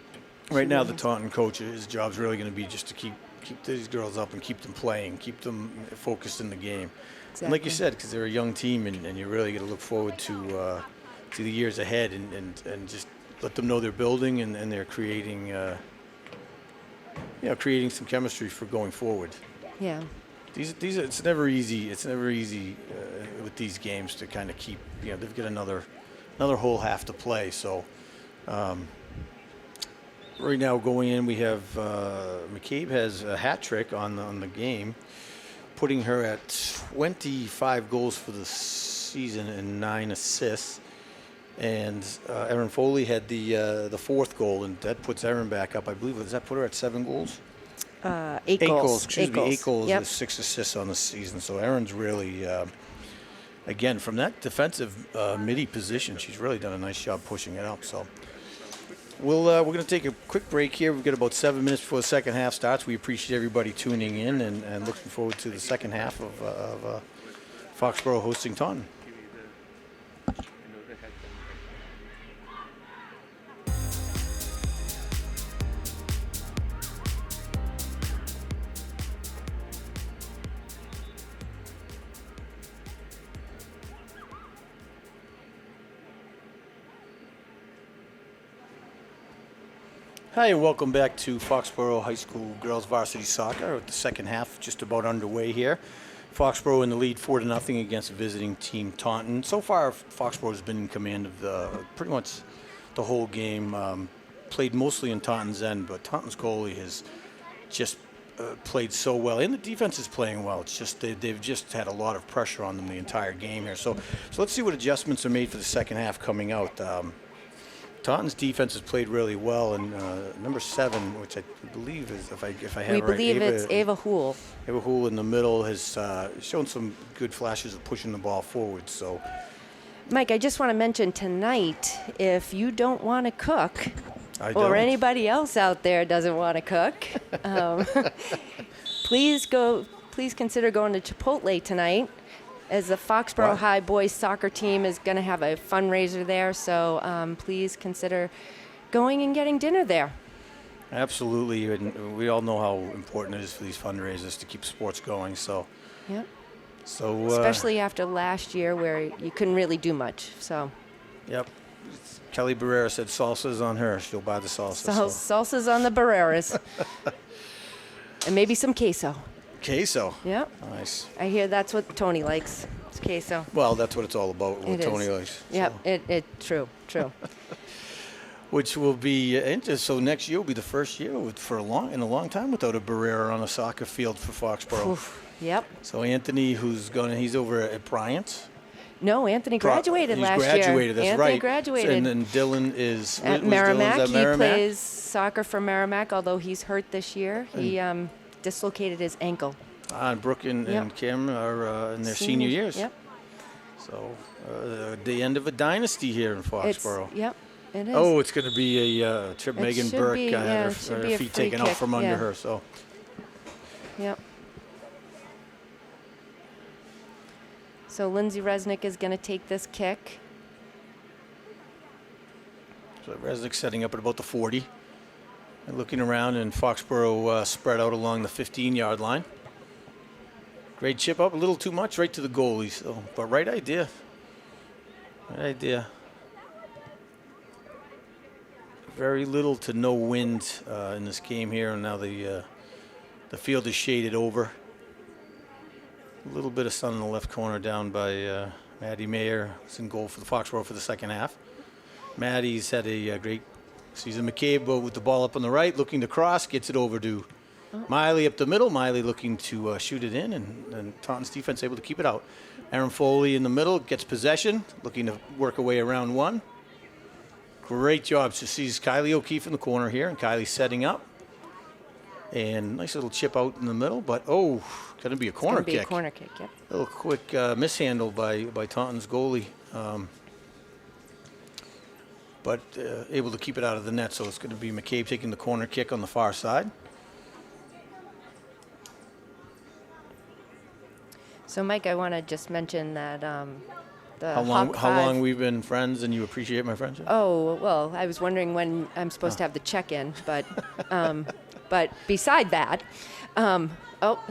Right now, the Taunton coach, his job's really going to be just to keep these girls up and keep them playing, keep them focused in the game. Exactly. And like you said, because they're a young team, and you really got to look forward to the years ahead, and just let them know they're building and they're creating creating some chemistry for going forward. Yeah. These it's never easy. It's never easy with these games to kind of keep. They've got another whole half to play. So. Right now going in, we have McCabe has a hat trick on the game, putting her at 25 goals for the season and 9 assists. And Erin Foley had the fourth goal, and that puts Erin back up. I believe, does that put her at 7 goals? 8 goals. Excuse me, 8 goals Yep. and 6 assists on the season. So Erin's really, again, from that defensive midi position, she's really done a nice job pushing it up. So. We're going to take a quick break here. We've got about 7 minutes before the second half starts. We appreciate everybody tuning in and looking forward to the second half of Foxborough hosting Taunton. Hi, and welcome back to Foxborough High School Girls Varsity Soccer. The second half just about underway here. Foxborough in the lead 4-0 against visiting team Taunton. So far, Foxborough has been in command of pretty much the whole game. Played mostly in Taunton's end, but Taunton's goalie has just played so well, and the defense is playing well. It's just they've just had a lot of pressure on them the entire game here. So let's see what adjustments are made for the second half coming out. Taunton's defense has played really well, and number 7, which I believe is, if I have We it right, believe it's Ava Hool. Ava Hool in the middle has shown some good flashes of pushing the ball forward. So, Mike, I just want to mention tonight, if you don't want to cook, I or don't. anybody else out there doesn't want to cook, please consider going to Chipotle tonight, as the Foxborough What? High boys soccer team is going to have a fundraiser there. So please consider going and getting dinner there. Absolutely, and we all know how important it is for these fundraisers to keep sports going. So, Yep. so Especially after last year where you couldn't really do much. So. Yep. Kelly Barrera said salsa's on her. She'll buy the salsa. Salsa's on the Barreras. And maybe some queso. Queso. Yep. Nice. I hear that's what Tony likes. It's queso. Well, that's what it's all about. What It Tony is. likes. Yep. So. True. Which will be interesting. So next year will be the first year in a long time without a Barrera on a soccer field for Foxborough. Oof. Yep. So Anthony, he's over at Bryant. No, Anthony graduated last year. He's graduated, that's Anthony right. graduated. And then Dylan is At was Merrimack. Dylan's at Merrimack? He plays soccer for Merrimack, although he's hurt this year. He dislocated his ankle. And Brooke and Yep. Kim are in their senior years. Yep. So the end of a dynasty here in Foxborough. Yep. It is. Oh, it's going to be a trip. It Megan should Burke be, had yeah, her it should be a feet free taken out kick, from under yeah. her. So Yep. So Lindsay Resnick is going to take this kick. Resnick setting up at about the 40. And looking around, and Foxborough spread out along the 15-yard line. Great chip up, a little too much, right to the goalie. So, but right idea. Right idea. Very little to no wind in this game here, and now the field is shaded over. A little bit of sun in the left corner down by Maddie Mayer. It's in goal for the Foxborough for the second half. Maddie's had a great season. McCabe with the ball up on the right, looking to cross, gets it over to Miley up the middle. Miley looking to shoot it in, and Taunton's defense able to keep it out. Aaron Foley in the middle gets possession, looking to work away around one. Great job. So sees Kylie O'Keefe in the corner here, and Kylie setting up. And nice little chip out in the middle, but going to be a corner kick. A corner kick, yep. A little quick mishandle by Taunton's goalie. But able to keep it out of the net, so it's going to be McCabe taking the corner kick on the far side. So, Mike, I want to just mention that the How Hawk long we've been friends, and you appreciate my friendship? Oh, well, I was wondering when I'm supposed to have the check-in, but beside that,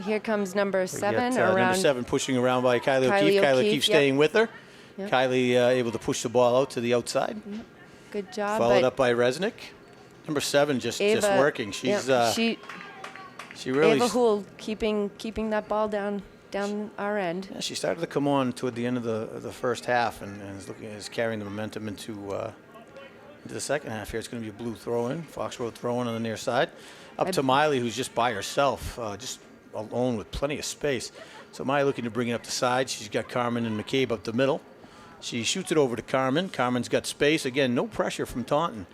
here comes number 7 We got, around. number 7 pushing around by Kylie O'Keefe. Kylie O'Keefe yep. staying with her. Yep. Kylie able to push the ball out to the outside. Yep. Good job. Followed but up by Resnick. Number 7 just working. She's yep, she really Ava Hool keeping that ball down our end. Yeah, she started to come on toward the end of the first half, and is carrying the momentum into the second half here. It's going to be a blue throw-in. Foxborough throw-in on the near side. Up to Miley, who's just by herself, just alone with plenty of space. So Miley looking to bring it up the side. She's got Carmen and McCabe up the middle. She shoots it over to Carmen. Carmen's got space. Again, no pressure from Taunton.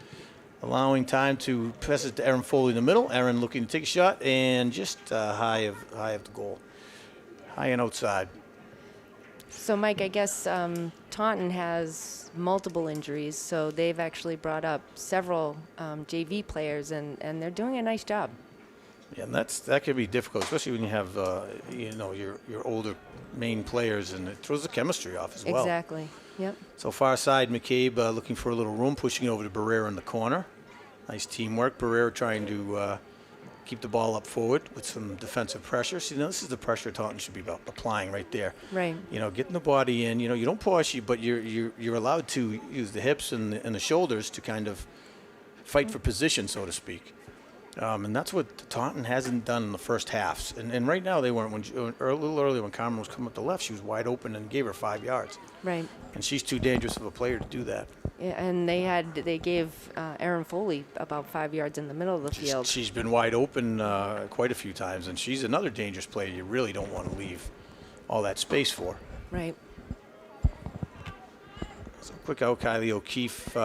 Allowing time to pass it to Aaron Foley in the middle. Aaron looking to take a shot, and just high of the goal. High and outside. So, Mike, I guess Taunton has multiple injuries, so they've actually brought up several JV players, and they're doing a nice job. Yeah, and that can be difficult, especially when you have your older main players, and it throws the chemistry off as well. Exactly. Yep. So far side, McCabe looking for a little room, pushing it over to Barrera in the corner. Nice teamwork. Barrera trying to keep the ball up forward with some defensive pressure. See, now this is the pressure Taunton should be applying right there. Right. Getting the body in. You don't push, but you're allowed to use the hips and the shoulders to kind of fight for position, so to speak. And that's what Taunton hasn't done in the first halves. And right now they weren't. A little earlier when Carmen was coming up the left, she was wide open and gave her 5 yards. Right. And she's too dangerous of a player to do that. Yeah, and they gave Aaron Foley about 5 yards in the middle of the field. She's been wide open quite a few times, and she's another dangerous player you really don't want to leave all that space for. Right. So quick out, Kylie O'Keefe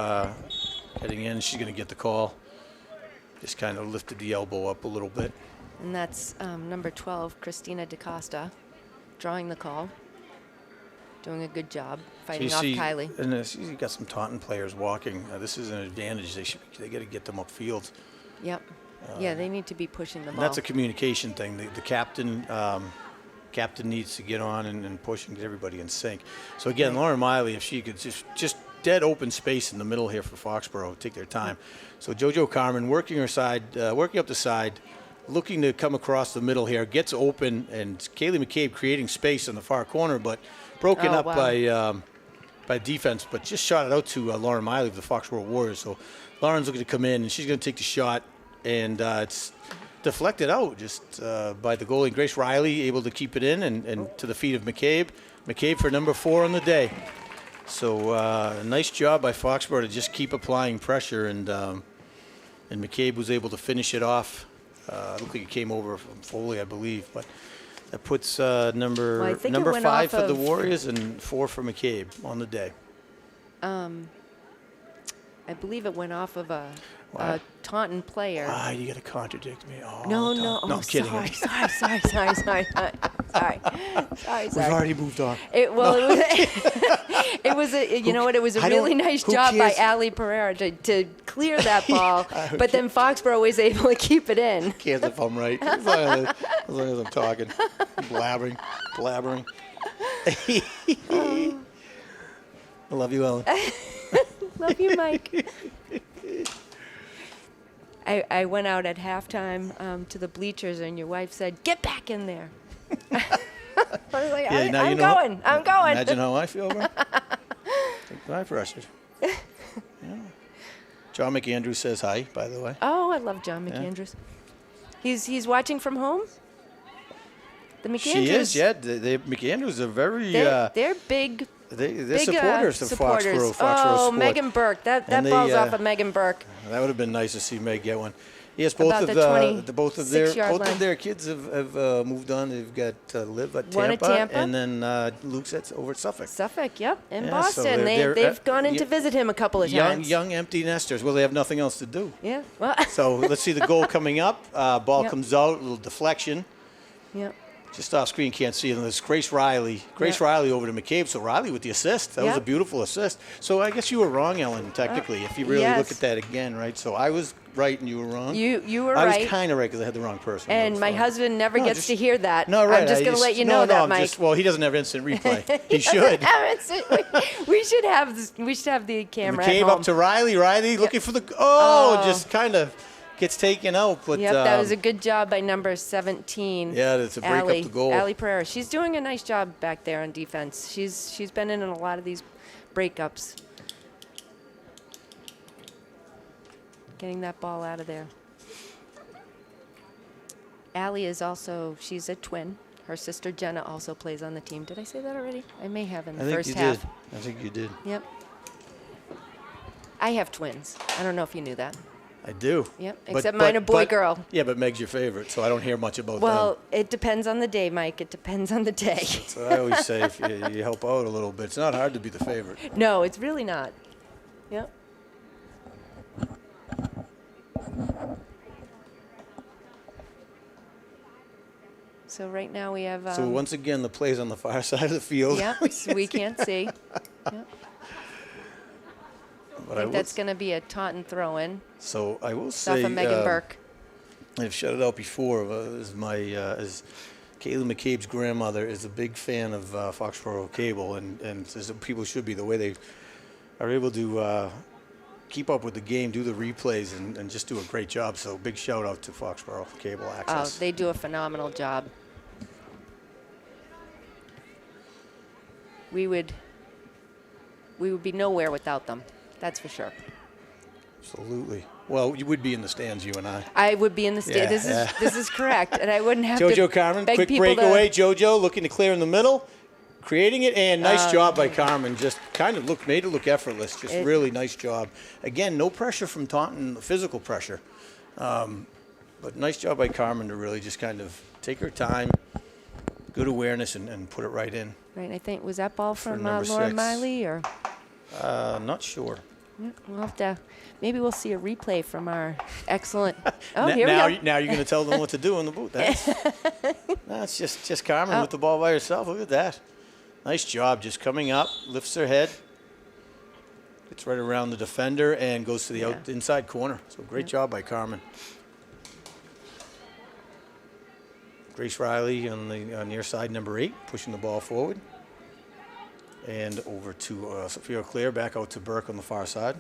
Heading in, she's going to get the call. Just kind of lifted the elbow up a little bit. And that's number 12, Christina DaCosta, drawing the call. Doing a good job fighting off Kylie. And you got some Taunton players walking. This is an advantage. They got to get them upfield. Yep. Yeah, they need to be pushing the ball. That's a communication thing. The captain needs to get on and push and get everybody in sync. So again, Lauren Miley, if she could just dead open space in the middle here for Foxborough, take their time. So JoJo Carmen working up the side, looking to come across the middle here, gets open, and Kaylee McCabe creating space in the far corner, but broken up by defense, but just shot it out to Lauren Miley of the Foxborough Warriors. So Lauren's looking to come in, and she's going to take the shot, and it's deflected out just by the goalie. Grace Riley able to keep it in and to the feet of McCabe. McCabe for number 4 on the day. So nice job by Foxborough to just keep applying pressure, and McCabe was able to finish it off. Looked like it came over from Foley, I believe, but that puts number 5 for the Warriors and 4 for McCabe on the day. I believe it went off of a Taunton player. Why do you got to contradict me? Oh, no. No, I'm kidding. Sorry. We've already moved on. It was a really nice job by Ali Pereira to clear that ball, but then Foxborough was able to keep it in. Cares if I'm right, as long as I'm talking, blabbering. I love you, Ellen. Love you, Mike. I went out at halftime to the bleachers, and your wife said, "Get back in there." I was like, I'm going. Imagine how I feel, bro. Take my pressure. Yeah. John McAndrews says hi, by the way. Oh, I love John McAndrews. Yeah. He's watching from home. The McAndrews. She is, yeah. The McAndrews are very. They're big. They're supporters of Foxborough Oh, Sport. Megan Burke. That ball's off of Megan Burke. That would have been nice to see Meg get one. Yes, both of their kids have moved on. They've got Liv at Tampa, and then Luke's over at Suffolk. Suffolk, yep, in Boston. So they've gone in to visit him a couple of times. Young empty nesters. Well, they have nothing else to do. Yeah. Well. So let's see the goal coming up. Ball comes out, a little deflection. Yep. Just off screen, can't see it. And it's Grace Riley. Riley over to McCabe. So Riley with the assist. That was a beautiful assist. So I guess you were wrong, Ellen, technically, if you really look at that again, right? So I was right and you were wrong. You were right. I was kind of right because I had the wrong person. And my husband never gets to hear that. No, right. I'm just going to let you know that, Mike. Well, he doesn't have instant replay. He should. We should have the camera McCabe at home. up to Riley. Riley looking for the just kind of gets taken out. But that was a good job by number 17. Yeah, that's a break up the goal. Ali Pereira. She's doing a nice job back there on defense. She's been in a lot of these breakups. Getting that ball out of there. Ali is she's a twin. Her sister Jenna also plays on the team. Did I say that already? I may have in the first half. I think you did. Yep. I have twins. I don't know if you knew that. I do. Yep, except mine are boy-girl. Yeah, but Meg's your favorite, so I don't hear much about them. Well, it depends on the day, Mike. It depends on the day. That's what I always say. If you help out a little bit, it's not hard to be the favorite. No, it's really not. Yep. So right now we have... so once again, the play's on the far side of the field. Yep, so we can't see. Yep. I think that's going to be a Taunton throw-in. So I will say... Off of Megan Burke. I've shut it out before. As Kaylee McCabe's grandmother is a big fan of Foxboro Cable, and as people should be, the way they are able to keep up with the game, do the replays, and just do a great job. So big shout out to Foxboro Cable Access. Oh, they do a phenomenal job. We would be nowhere without them. That's for sure. Absolutely. Well, you would be in the stands, you and I. I would be in the stands. This is correct, and I wouldn't have JoJo Carmen, quick breakaway. JoJo looking to clear in the middle, creating it, and nice job by Carmen. Just kind of made it look effortless. Just really nice job. Again, no pressure from Taunton, physical pressure, but nice job by Carmen to really just kind of take her time, good awareness, and put it right in. Right. I think was that ball from number Laura 6. Miley or? Not sure. We'll have to. Maybe we'll see a replay from our excellent. Oh, N- here now, we go. now you're going to tell them what to do in the booth. That's just Carmen with the ball by herself. Look at that. Nice job. Just coming up, lifts her head, gets right around the defender, and goes to the inside corner. So great job by Carmen. Grace Riley on the near side, number 8, pushing the ball forward. And over to Sophia Claire, back out to Burke on the far side.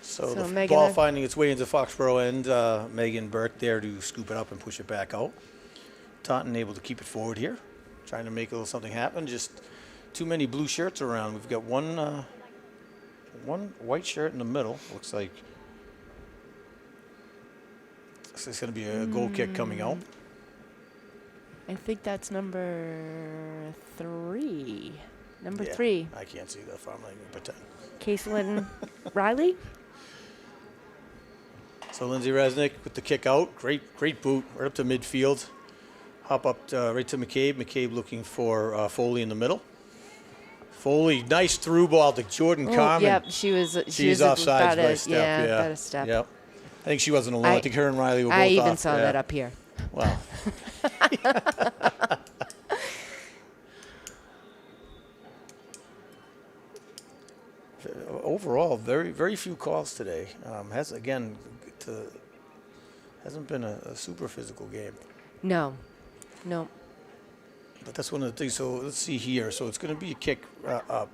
So the Megan, ball finding its way into Foxborough end. Megan Burke there to scoop it up and push it back out. Taunton able to keep it forward here, trying to make a little something happen. Just too many blue shirts around. We've got one white shirt in the middle. Looks like it's going to be a goal kick coming out. I think that's number 3. Number Yeah, 3. I can't see that far. I'm not even going to pretend. Caitlin Riley. So Lindsay Resnick with the kick out. Great boot right up to midfield. Hop up right to McCabe. McCabe looking for Foley in the middle. Foley, nice through ball to Jordan Carmen. Yep, she was offsides about by a step. Yeah, about a step. Yep. I think she wasn't alone. I think her and Riley were both I even off. saw that up here. Wow. Overall, very few calls today. Hasn't been a super physical game. No. But that's one of the things. So let's see here. So it's going to be a kick up.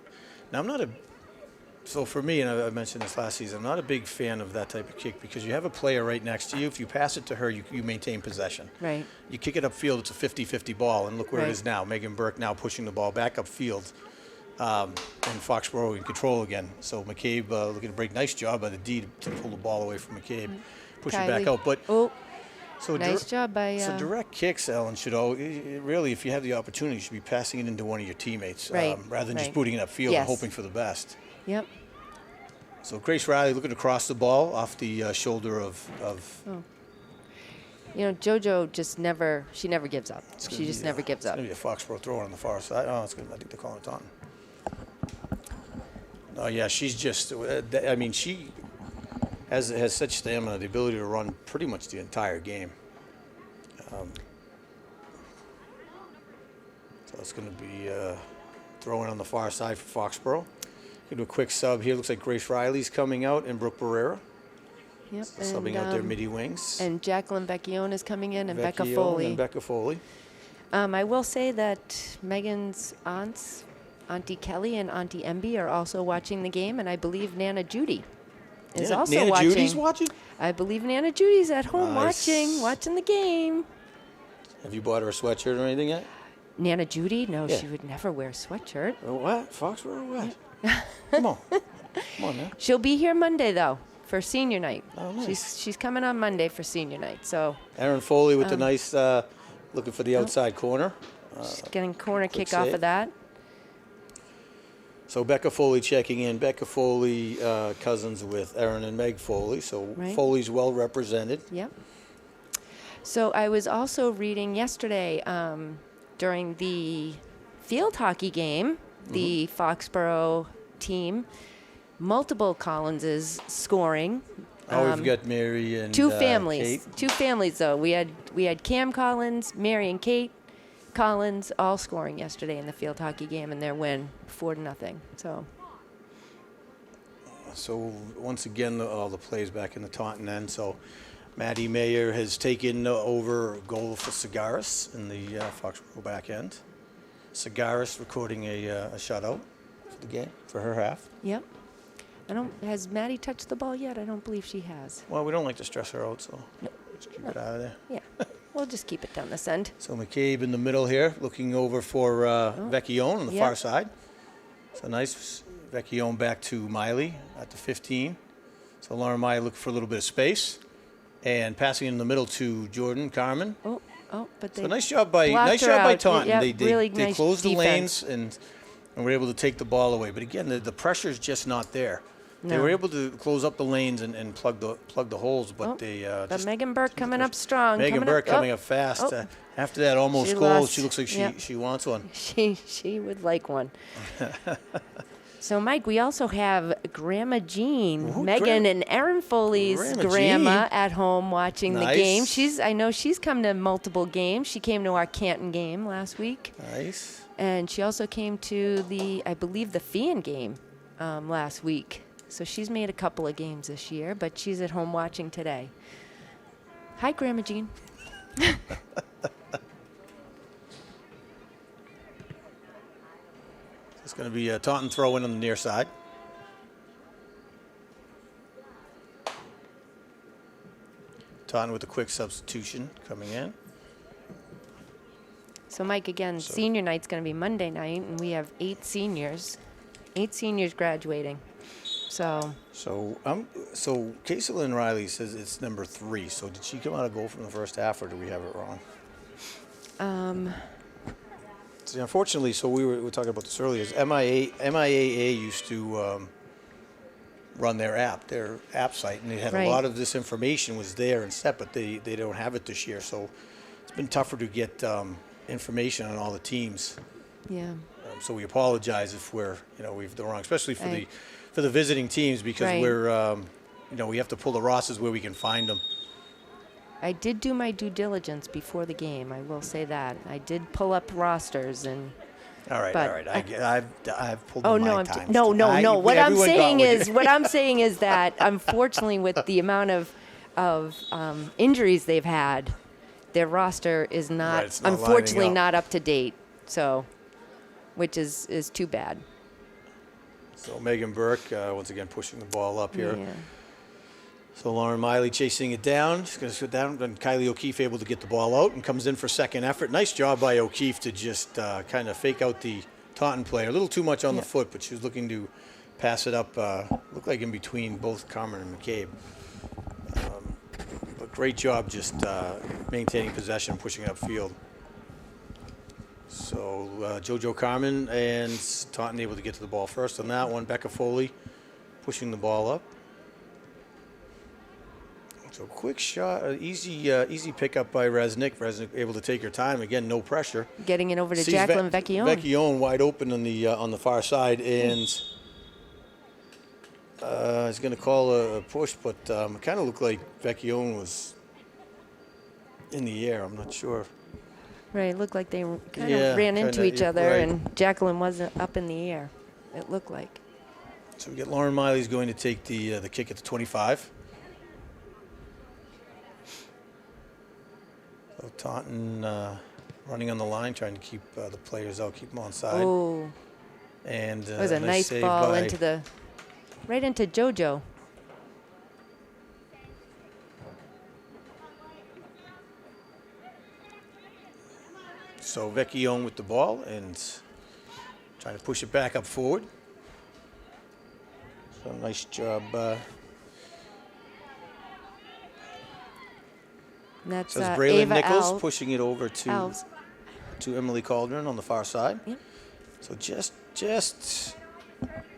Now so for me, and I mentioned this last season, I'm not a big fan of that type of kick because you have a player right next to you. If you pass it to her, you maintain possession. Right. You kick it upfield, it's a 50-50 ball, and look where Right. it is now. Megan Burke now pushing the ball back upfield, and Foxborough in control again. So McCabe looking to break. Nice job by the D to pull the ball away from McCabe, push it back Kylie. out. But so nice job by. so direct kicks, Ellen, should really, if you have the opportunity, you should be passing it into one of your teammates Right, rather than just right. booting it upfield Yes. and hoping for the best. Yep. So Grace Riley looking to cross the ball off the shoulder of JoJo just never gives up. She just never gives up. It's going to be a Foxborough throw on the far side. Oh, it's good. I think they're calling it Taunton. Oh, yeah, she's just, she has such stamina, the ability to run pretty much the entire game. So it's going to be throwing on the far side for Foxborough. Going to do a quick sub here. Looks like Grace Riley's coming out and Brooke Barrera. Yep. Subbing out their midi wings. And Jacqueline Vecchione is coming in, and Becca Vecchione Foley. And Becca Foley. I will say that Megan's aunts, Auntie Kelly and Auntie Emby, are also watching the game, and I believe Nana Judy is also Nana watching. Judy's watching? I believe Nana Judy's at home Nice. watching the game. Have you bought her a sweatshirt or anything yet? Nana Judy? No, Yeah. she would never wear a sweatshirt. What? Foxborough or what? Come on. Come on, man. She'll be here Monday, though, for senior night. Oh, nice. She's coming on Monday for senior night. So Erin Foley with the nice, looking for the outside corner. she's getting corner quick kick off save. of that. So Becca Foley checking in. Becca Foley, cousins with Erin and Meg Foley. So Right. Foley's well represented. Yep. So I was also reading yesterday during the field hockey game, the Foxborough team, multiple Collinses scoring. Oh, we've got Mary and Two families. Kate. Two families, though. We had Cam Collins, Mary and Kate Collins all scoring yesterday in the field hockey game in their win, 4-0. So once again, all the plays back in the Taunton end. So Maddie Mayer has taken over goal for Cigaris in the Foxborough back end. Cigaris recording a shutout for the game for her half. Yep. Has Maddie touched the ball yet? I don't believe she has. Well, we don't like to stress her out, so just keep it out of there. Yeah. We'll just keep it down this end. So McCabe in the middle here, looking over for Vecchione on the far side. So nice Vecchione back to Miley at the 15. So Lauren Miley looking for a little bit of space. And passing in the middle to Jordan Carmen. But they So nice job by blocked her out. Taunton. Yeah, They really they nice closed the defense. lanes and were able to take the ball away. But again, the pressure is just not there. They No. were able to close up the lanes and plug the holes, but they But just Megan Burke coming up strong. Megan Burke coming up fast. Oh. After that almost She goal, lost. she looks like Yep. she wants one. She would like one. So, Mike, we also have Grandma Jean, Ooh, Megan and Erin Foley's grandma Jean. at home watching the Nice. game. I know she's come to multiple games. She came to our Canton game last week. Nice. And she also came to I believe, the Fian game last week. So she's made a couple of games this year, but she's at home watching today. Hi, Grandma Jean. It's going to be a Taunton throw-in on the near side. Taunton with a quick substitution coming in. So, Mike, again, senior night's going to be Monday night, and we have 8 seniors graduating. So Caitlin Riley says it's number 3. So did she come out a goal from the first half, or do we have it wrong? See, unfortunately, so we were talking about this earlier. Is MIAA used to run their app site, and they had Right. a lot of this information was there and set, but they don't have it this year. So it's been tougher to get information on all the teams. yeah. So we apologize if we've done wrong, especially for the visiting teams, because Right. we're we have to pull the rosters where we can find them. I did do my due diligence before the game. I will say that. I did pull up rosters and. All right. I've pulled. Oh them no! my times. No. What I'm Everyone saying got is, what I'm saying is that unfortunately, with the amount of injuries they've had, their roster is not, Right, it's not lining unfortunately up. not up to date. So, which is too bad. So Megan Burke once again pushing the ball up here. Yeah. So Lauren Miley chasing it down. She's going to sit down. And Kylie O'Keefe able to get the ball out and comes in for second effort. Nice job by O'Keefe to just kind of fake out the Taunton player. A little too much on the foot, but she was looking to pass it up. Looked like in between both Carmen and McCabe. But great job just maintaining possession, pushing it upfield. So JoJo Carmen and Taunton able to get to the ball first on that one. Becca Foley pushing the ball up. So quick shot, easy pickup by Resnick. Resnick able to take her time. Again, no pressure. Getting it over to Sees Jacqueline Vecchione. Vecchione wide open on the far side, and he's going to call a push, but it kind of looked like Vecchione was in the air. I'm not sure. Right, it looked like they kind of ran into each other, right. and Jacqueline wasn't up in the air. It looked like. So we get Lauren Miley's going to take the kick at the 25. So Taunton running on the line, trying to keep the players out, keep them on side. Oh, And it was a nice save ball by- right into JoJo. So Vecchione with the ball and trying to push it back up forward. So nice job. And that's So it's Braylon Ava Nichols pushing it over Alves. to Emily Caldron on the far side. Yep. So just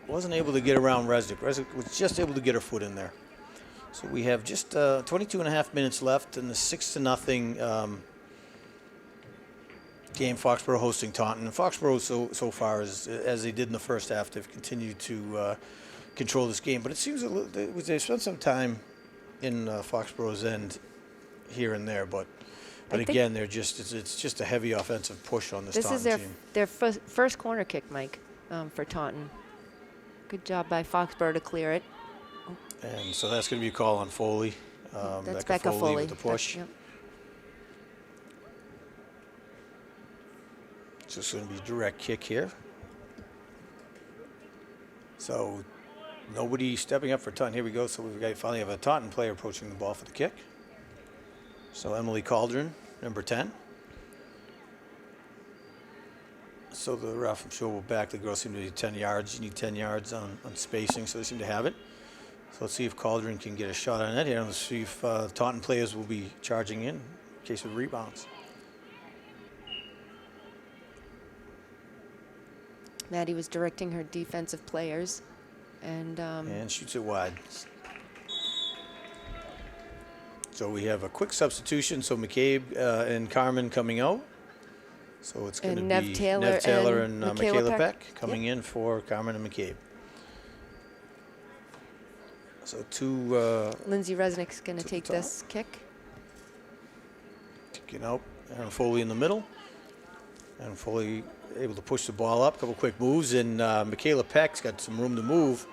wasn't able to get around Resnick. Resnick was just able to get her foot in there. So we have just 22 and a half minutes left in the 6-0 game. Foxborough hosting Taunton. And Foxborough so far, as they did in the first half, they've continued to control this game. But it seems they spent some time in Foxborough's end here and there. But again, it's just a heavy offensive push on this This Taunton is team. their first corner kick, Mike, for Taunton. Good job by Foxborough to clear it. And so that's going to be a call on Foley. That's Becca Foley with the push. Yep. So it's going to be a direct kick here. So nobody stepping up for Taunton. Here we go. So we finally have a Taunton player approaching the ball for the kick. So Emily Caldron, number 10. So the ref, I'm sure, will back the girls. Seem to need 10 yards. You need 10 yards on spacing, so they seem to have it. So let's see if Caldron can get a shot on it here. Let's see if Taunton players will be charging in case of rebounds. Maddie was directing her defensive players. And shoots it wide. So we have a quick substitution. So McCabe and Carmen coming out. So it's going to be Nev Taylor and Michaela Peck coming in for Carmen and McCabe. So Lindsay Resnick's going to take this kick. Kicking out. Aaron Foley in the middle. Aaron Foley able to push the ball up. A couple quick moves. And Michaela Peck's got some room to move.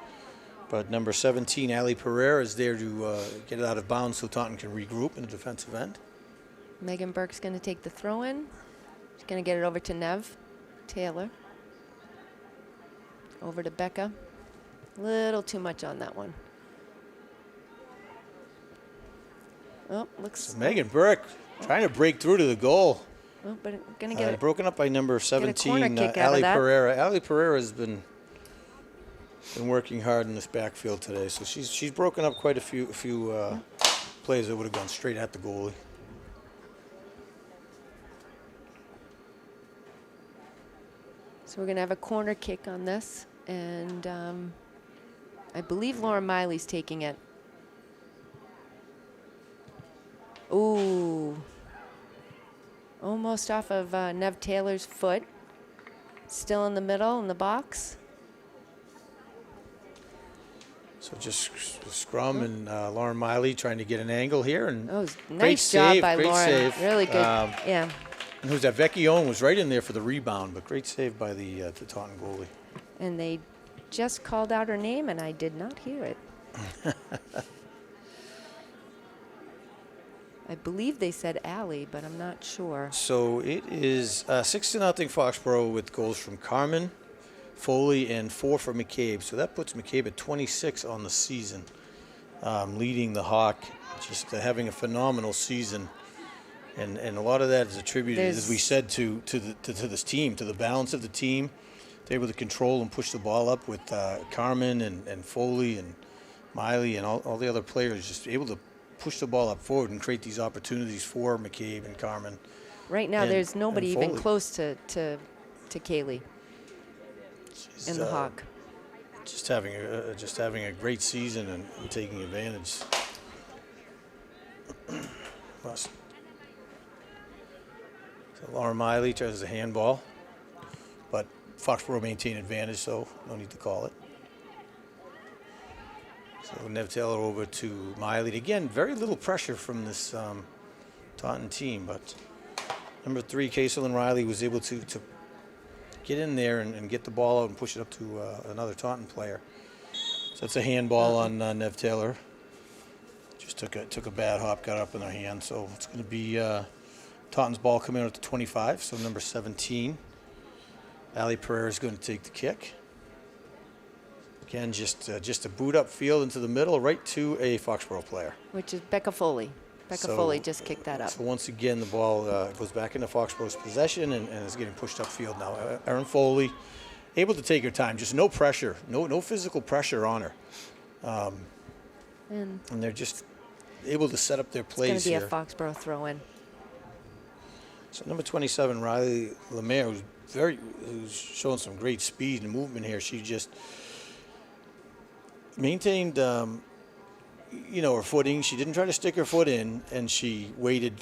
But number 17, Ali Pereira, is there to get it out of bounds so Taunton can regroup in the defensive end. Megan Burke's going to take the throw in. She's going to get it over to Nev Taylor. Over to Becca. A little too much on that one. Oh, looks. So Megan Burke trying to break through to the goal. Oh, but going to get it. Broken up by number 17, kick out of Ali that. Pereira. Ali Pereira has been working hard in this backfield today, so she's broken up quite a few plays that would have gone straight at the goalie. So we're going to have a corner kick on this, and I believe Laura Miley's taking it. Ooh. Almost off of Nev Taylor's foot. Still in the middle in the box. So just scrum and Lauren Miley trying to get an angle here. And nice job by great Lauren. save. Really good. Yeah. And who's that? Vecchione was right in there for the rebound, but great save by the Taunton goalie. And they just called out her name, and I did not hear it. I believe they said Allie, but I'm not sure. So it is 6-0 Foxborough with goals from Carmen, Foley, and 4 for McCabe. So that puts McCabe at 26 on the season, leading the Hawk, just having a phenomenal season. And a lot of that is attributed, as we said, to this team, to the balance of the team. They're able to control and push the ball up with Carmen and Foley and Miley and all the other players, just able to push the ball up forward and create these opportunities for McCabe and Carmen. Right now, there's nobody even close to Kaylee in the Hawk. Just having a great season and taking advantage. So Laura Miley tries a handball, but Foxborough maintain advantage, so no need to call it. So Nev Taylor over to Miley. Again, very little pressure from this Taunton team, but number 3, Kaitlin Riley, was able to get in there and get the ball out and push it up to another Taunton player. So that's a handball on Nev Taylor. Just took a bad hop, got it up in their hand. So it's going to be Taunton's ball coming out at the 25. So number 17, Ali Pereira, is going to take the kick. Again, just a boot up field into the middle, right to a Foxborough player. Which is Becca Foley. Foley just kicked that up. So once again, the ball goes back into Foxborough's possession and is getting pushed upfield now. Erin Foley able to take her time, just no pressure, no physical pressure on her. And they're just able to set up their plays here. It's going to be a Foxborough throw-in. So number 27, Riley Lemaire, who's showing some great speed and movement here. She just maintained, her footing. She didn't try to stick her foot in, and she waited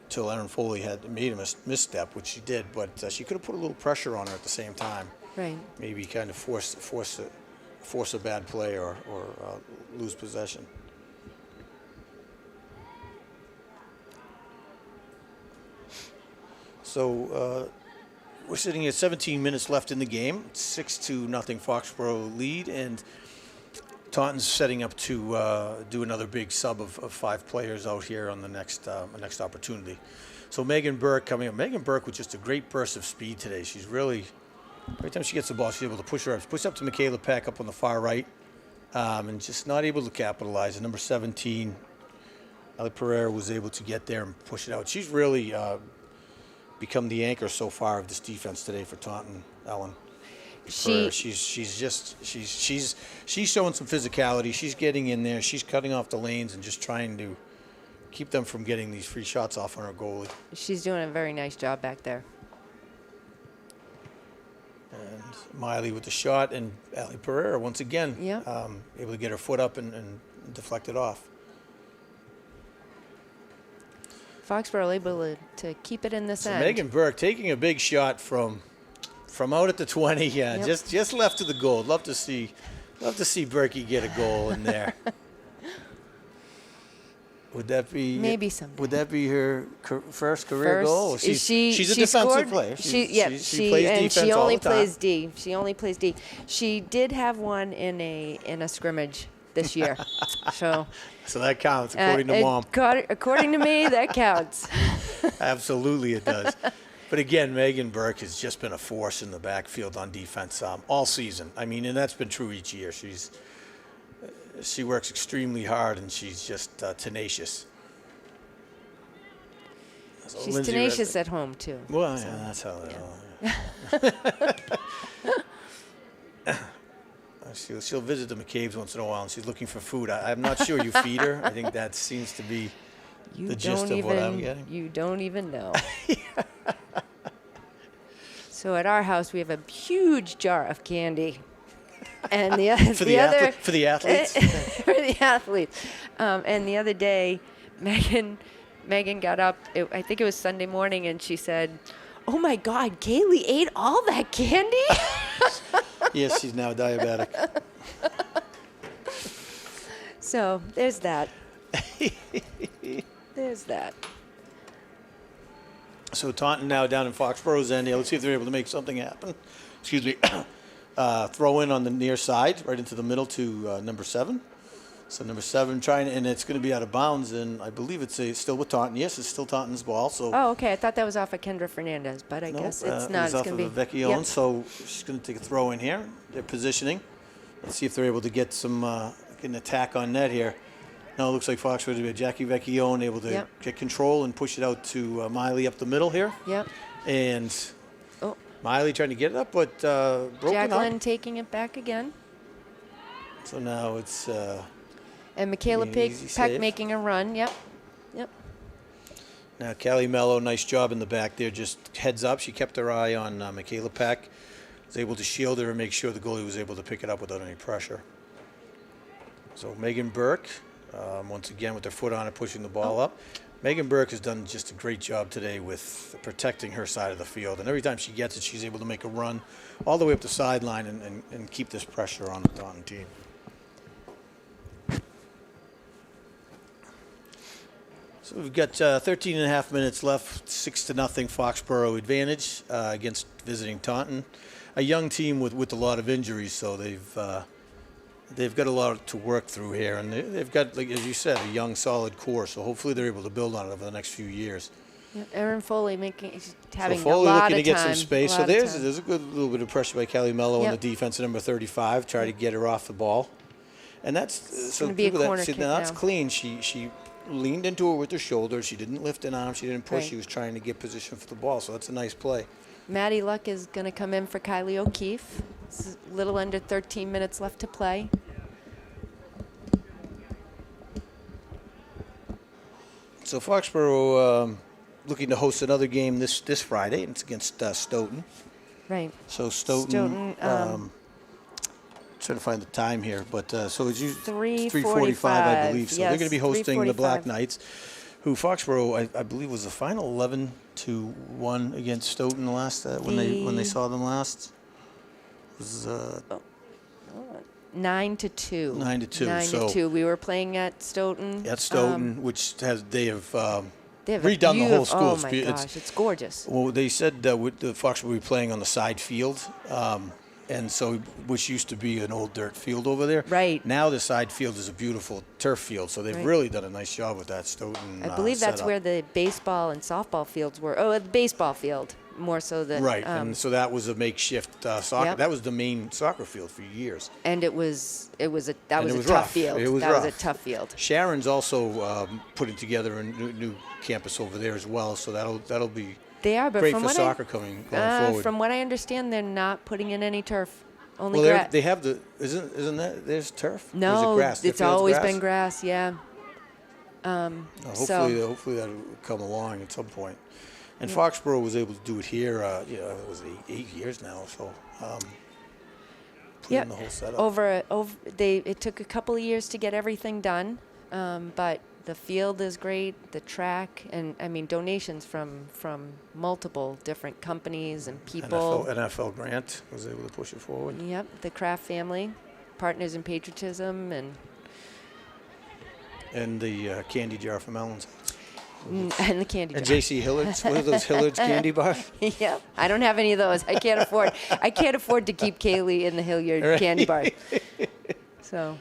until Erin Foley had made a misstep, which she did. But she could have put a little pressure on her at the same time. Right. Maybe kind of force a bad play or lose possession. So we're sitting at 17 minutes left in the game. 6-0 Foxborough lead, and Taunton's setting up to do another big sub of 5 players out here on the next opportunity. So Megan Burke coming up. Megan Burke with just a great burst of speed today. She's really, every time she gets the ball, she's able to push up to Michaela Peck up on the far right, and just not able to capitalize. And number 17, Ali Pereira, was able to get there and push it out. She's really become the anchor so far of this defense today for Taunton, Ellen. She's showing some physicality. She's getting in there. She's cutting off the lanes and just trying to keep them from getting these free shots off on her goalie. She's doing a very nice job back there. And Miley with the shot, and Ali Pereira once again Yeah. able to get her foot up and deflect it off. Foxborough able to keep it in this So end. Megan Burke taking a big shot from out at the 20. Yeah, Yep. just left of the goal. Love to see Berkey get a goal in there. Would that be Maybe someday. Would that be her first career goal? She's a defensive scored, player. She plays and defense she all only the time. plays D. She only plays D. She did have one in a scrimmage this year. So that counts according to Mom. According to me, that counts. Absolutely, it does. But again, Megan Burke has just been a force in the backfield on defense all season. I mean, and that's been true each year. She works extremely hard, and she's just tenacious. So She's Lindsay tenacious Resnick- at home too. Well, So, yeah, that's how they are. She'll visit the McCabe's once in a while, and she's looking for food. I'm not sure you feed her. I think that seems to be You the gist don't of what I'm even- getting. You don't even know. So at our house, we have a huge jar of candy. And the For the athletes? for the athletes. And the other day, Megan got up. I think it was Sunday morning, and she said, "Oh my God, Kaylee ate all that candy." Yes, she's now diabetic. So there's that. There's that. So Taunton now down in Foxborough's end. Let's see if they're able to make something happen. Excuse me. Throw in on the near side, right into the middle to number 7. So number 7 trying, and it's going to be out of bounds, and I believe it's still with Taunton. Yes, it's still Taunton's ball. So Oh, okay. I thought that was off of Kendra Fernandez, but I guess it's not. It's It's off going of to a be. Vecchione, so she's going to take a throw in here. They're positioning. Let's see if they're able to get an attack on net here. No, it looks like Fox would be Jackie Vecchione able to Yep. get control and push it out to Miley up the middle here. Yep. And Oh, Miley trying to get it up, but broken Jacqueline up. taking it back again. So now it's And Michaela An easy Peck save. making a run. Yep. Yep. now Callie Mello, nice job in the back there. Just heads up. She kept her eye on Michaela Peck. Was able to shield her and make sure the goalie was able to pick it up without any pressure. So Megan Burke, once again with her foot on it, pushing the ball up. Megan Burke has done just a great job today with protecting her side of the field. And every time she gets it, she's able to make a run all the way up the sideline and keep this pressure on the Taunton team. So we've got 13 and a half minutes left, 6-0 Foxborough advantage against visiting Taunton. A young team with a lot of injuries, so they've got a lot to work through here. And they've got, like as you said, a young, solid core, so hopefully they're able to build on it over the next few years. Yep. Erin Foley having So Foley a lot looking of to get time, some space. a So lot of time. there's a good little bit of pressure by Callie Mello on Yep. the defense at number 35, try to get her off the ball. And that's so gonna be a look at corner that. See, kick now that's now. clean. She leaned into her with her shoulder. She didn't lift an arm. She didn't push. Right. She was trying to get position for the ball. So that's a nice play. Maddie Luck is going to come in for Kylie O'Keefe. It's a little under 13 minutes left to play. So Foxborough looking to host another game this Friday, and it's against Stoughton. Right. So Stoughton, trying to find the time here, but so it's 3:45, I believe. So they're Yes, going to be hosting the Black 3:45. Knights, who Foxborough, I believe, was the final 11-1 against Stoughton last when they saw them last. It was 9-2. 9-2. 9-2. We were playing at Stoughton. At Stoughton, which they have redone the whole school. Oh my gosh, it's gorgeous. Well, they said that the Foxborough will be playing on the side field, and so which used to be an old dirt field over there. Right. Now the side field is a beautiful turf field, so they've Right. really done a nice job with that Stoughton. I believe that's setup. where the baseball and softball fields were. Oh, the baseball field more so than Right, and so that was a makeshift soccer. Yep. That was the main soccer field for years. and it was a it tough was rough. field. It was that was rough. a tough field. Sharon's also putting together a new campus over there as well, so that'll be They are, but great from for what soccer going forward. from what I understand, they're not putting in any turf. Only Well, grass. they have isn't that there's turf? Or is No, it grass? The it's field's always grass? been grass. Yeah. Hopefully that'll come along at some point. And Foxborough was able to do it here. It was eight years now. So Yeah, in the whole setup. It took a couple of years to get everything done, but the field is great, the track, and I mean donations from multiple different companies and people. NFL grant was able to push it forward. Yep, the Kraft family, Partners in Patriotism, And the candy jar for Melons. and the candy jar. And J.C. Hillard's. What are those Hillard's candy bars? Yep, I don't have any of those. I can't afford to keep Kaylee in the Hilliard candy bar. So.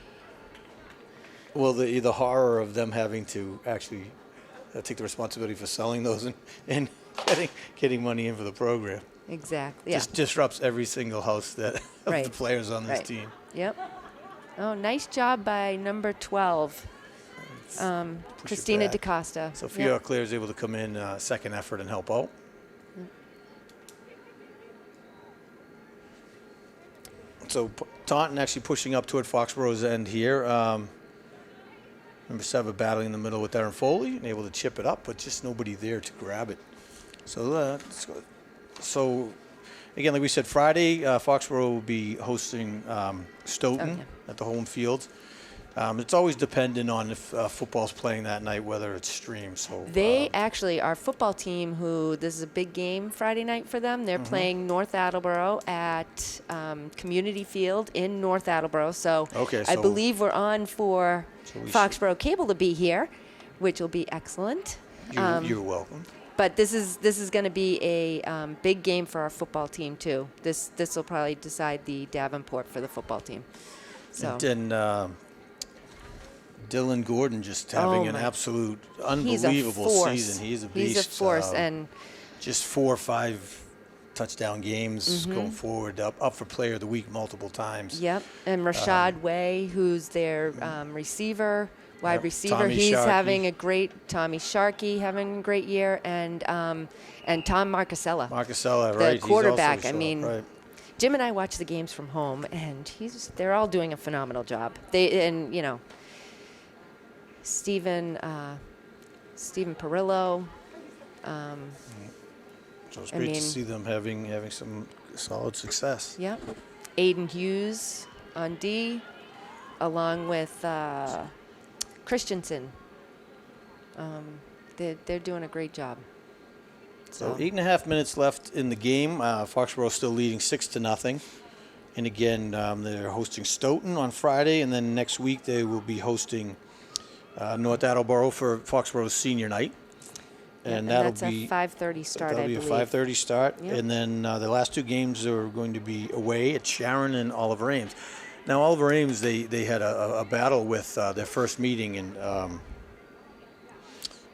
Well, the horror of them having to actually take the responsibility for selling those and getting money in for the program. Exactly. Yeah. Just disrupts every single house of Right. the players on this Right. team. Yep. Oh, nice job by number 12, Christina DaCosta. Sophia Auclair is able to come in second effort and help out. So Taunton actually pushing up toward Foxborough's end here. Number 7 battling in the middle with Darren Foley and able to chip it up, but just nobody there to grab it. So again, like we said, Friday, Foxborough will be hosting Stoughton at the home field. It's always dependent on if football's playing that night, whether it's streamed. So They actually, our football team, this is a big game Friday night for them. They're playing North Attleboro at Community Field in North Attleboro. So, I believe we're on for Foxboro Cable to be here, which will be excellent. You're welcome. But this is going to be a big game for our football team too. This will probably decide the Davenport for the football team. So. And Dylan Gordon just having an absolute unbelievable season. He's a beast. He's a force, and just 4 or 5 touchdown games going forward, up for Player of the Week multiple times. Yep, and Rashad Way, who's their wide receiver, Tommy he's Sharkey. having a great. Tommy Sharkey having a great year, and Tom Marcasella. Right? The quarterback. He's also right. Jim and I watch the games from home, and they're all doing a phenomenal job. Stephen Perillo. So it's great to see them having some solid success. Yeah. Aiden Hughes on D, along with Christensen. They're doing a great job. So 8.5 minutes left in the game. Foxborough still leading 6-0. And again, they're hosting Stoughton on Friday, and then next week they will be hosting North Attleboro for Foxborough's senior night. And that's a 5:30 start, that'll be a 5:30 start. Yep. And then the last 2 games are going to be away at Sharon and Oliver Ames. Now, Oliver Ames, they had a battle with their first meeting, and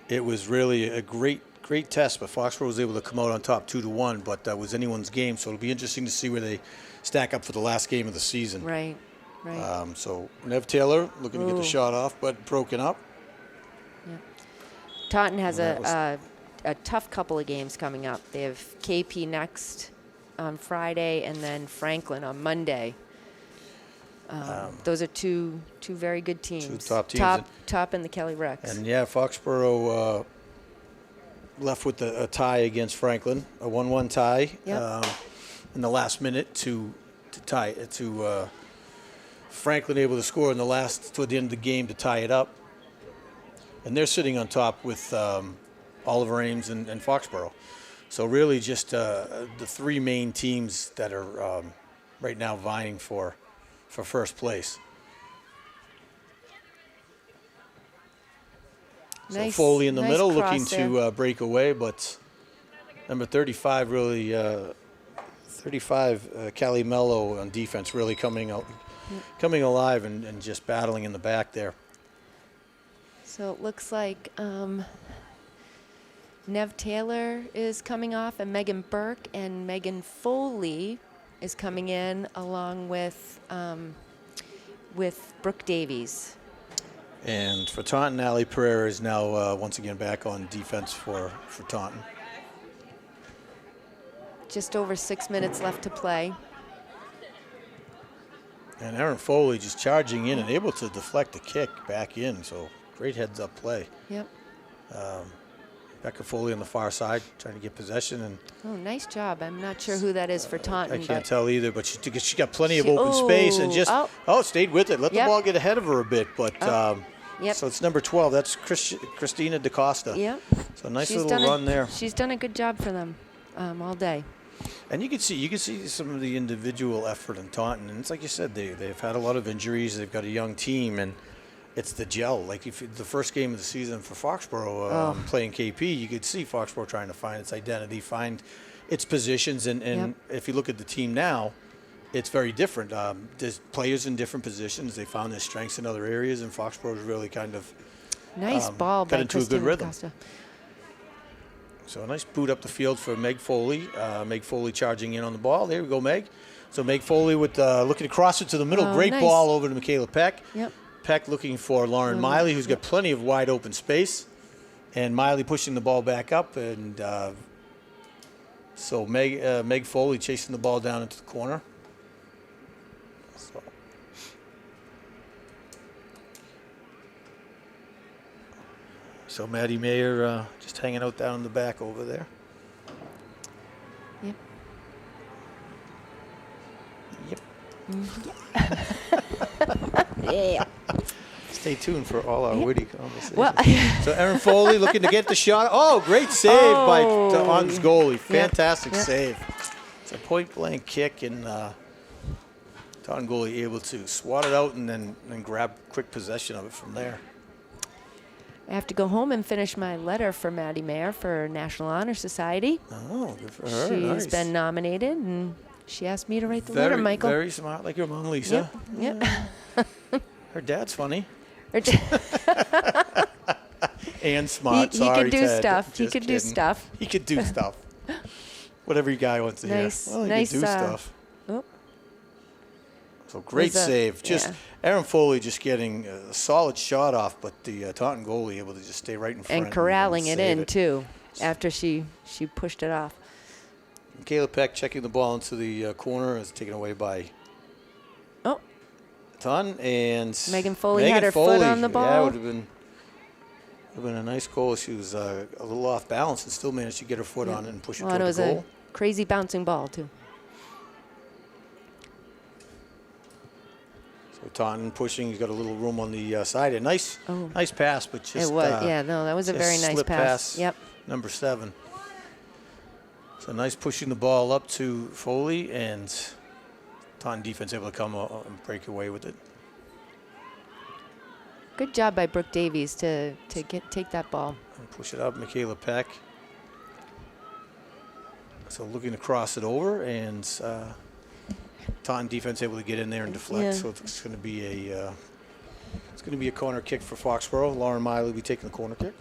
it was really a great test. But Foxborough was able to come out on top 2-1, but that was anyone's game. So it'll be interesting to see where they stack up for the last game of the season. Right. So Nev Taylor looking to get the shot off, but broken up. Yeah. Taunton has a tough couple of games coming up. They have KP next on Friday, and then Franklin on Monday. Those are two very good teams. 2 top teams. Top in the Kelly Rex. And Foxborough left with a tie against Franklin, a 1-1 tie in the last minute to tie it to. Franklin able to score toward the end of the game to tie it up. And they're sitting on top with Oliver Ames and Foxborough. So really just the 3 main teams that are right now vying for first place. Nice, so Foley in the middle looking there. to break away, but number 35 really, Callie Mello on defense really coming alive and just battling in the back there. So it looks like Nev Taylor is coming off, and Megan Burke, and Megan Foley is coming in along with Brooke Davies. And for Taunton, Allie Pereira is now once again back on defense for Taunton. Just over 6 minutes left to play. And Aaron Foley just charging in and able to deflect the kick back in. So great heads-up play. Yep. Becca Foley on the far side trying to get possession. And Oh, nice job. I'm not sure who that is for Taunton. I can't tell either, but she got plenty of She- open space and oh, just stayed with it. Let the Yep. ball get ahead of her a bit. But Yep. so it's number 12. That's Christina DaCosta. Yep. So a nice She's little done run there. She's done a good job for them all day. And you can see some of the individual effort in Taunton. And it's like you said, they've had a lot of injuries. They've got a young team, and it's the gel. Like if the first game of the season for Foxborough playing KP, you could see Foxborough trying to find its identity, find its positions. And Yep. if you look at the team now, it's very different. There's players in different positions. They found their strengths in other areas, and Foxborough's really kind of Nice ball got by into a good Christina rhythm. Costa. So a nice boot up the field for Meg Foley. Meg Foley charging in on the ball. There we go, Meg. So Meg Foley with looking across it to the middle. Oh, Great nice. ball over to Michaela Peck. Yep. Peck looking for Lauren Miley, who's got plenty of wide open space. And Miley pushing the ball back up. And so Meg Foley chasing the ball down into the corner. So Maddie Mayer just hanging out down in the back over there. Yep. Yeah. Stay tuned for all our witty conversations. Well, So Erin Foley looking to get the shot. Oh, great save by Taunton's goalie. Fantastic save. It's a point-blank kick, and Taunton goalie able to swat it out and then grab quick possession of it from there. I have to go home and finish my letter for Maddie Mayer for National Honor Society. Oh, good for her. She's Nice. been nominated, and she asked me to write the letter, Michael. Very smart, like your mom, Lisa. Yep. Her dad's funny. Yep. And smart. He Sorry, can do Ted. stuff. He Just can do kidding. stuff. He could do stuff. Whatever your guy wants to Nice- hear. Well, he nice, could do stuff. Oh, So great Was a- save. Just yeah. Erin Foley just getting a solid shot off, but the Taunton goalie able to just stay right in front and corralling it save in, too, after she pushed it off. Michaela Peck checking the ball into the corner is taken away by Oh, Taunton, and Megan Foley had her foot on the Yeah, ball. would have been a nice goal. She was a little off balance and still managed to get her foot on it and push it well, and toward it was the goal. a crazy bouncing ball, too. So Taunton pushing. He's got a little room on the side. A nice pass, but just It was, that was a just very nice slip pass. Yep. Number 7. So nice pushing the ball up to Foley, and Taunton defense able to come and break away with it. Good job by Brooke Davies to take that ball. And push it up, Michaela Peck. So looking to cross it over, and Taunton defense able to get in there and deflect. Yeah. So it's going to be a corner kick for Foxborough. Lauren Miley will be taking the corner kick.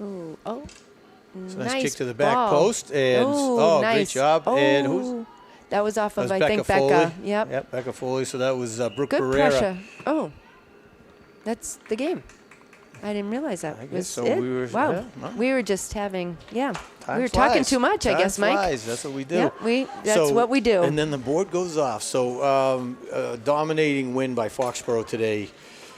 Oh, So nice nice kick to the back ball. post, and great nice. job. And who's Oh, that was off that of was I think Becca. Foley. Yep. Becca Foley. So that was Brooke Good Barrera. pressure. Oh, that's the game. I didn't realize that I guess was so. it. We were- wow. yeah, no. We were just having Time we were talking flies. too much, I Time guess, Mike. flies. That's what we do. Yep, that's what we do. And then the board goes off. So dominating win by Foxborough today.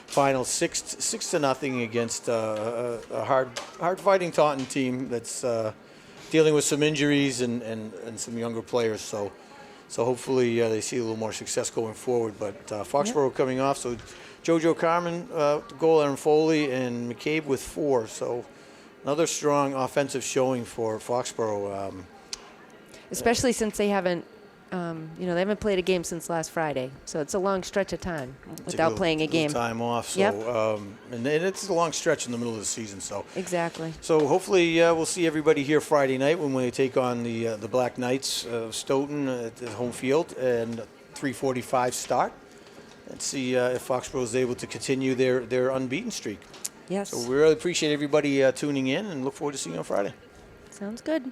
Final 6-0 against a hard fighting Taunton team that's dealing with some injuries and some younger players. So hopefully they see a little more success going forward. But Foxborough coming off. So JoJo Carmen, goal, Erin Foley, and McCabe with 4. So another strong offensive showing for Foxborough. Especially since they haven't they haven't played a game since last Friday. So it's a long stretch of time without playing a game. Time off. So Yep. and it's a long stretch in the middle of the season. So Exactly. So hopefully we'll see everybody here Friday night when we take on the Black Knights of Stoughton at the home field, and 3:45 start. And see if Foxborough is able to continue their unbeaten streak. Yes. So we really appreciate everybody tuning in, and look forward to seeing you on Friday. Sounds good.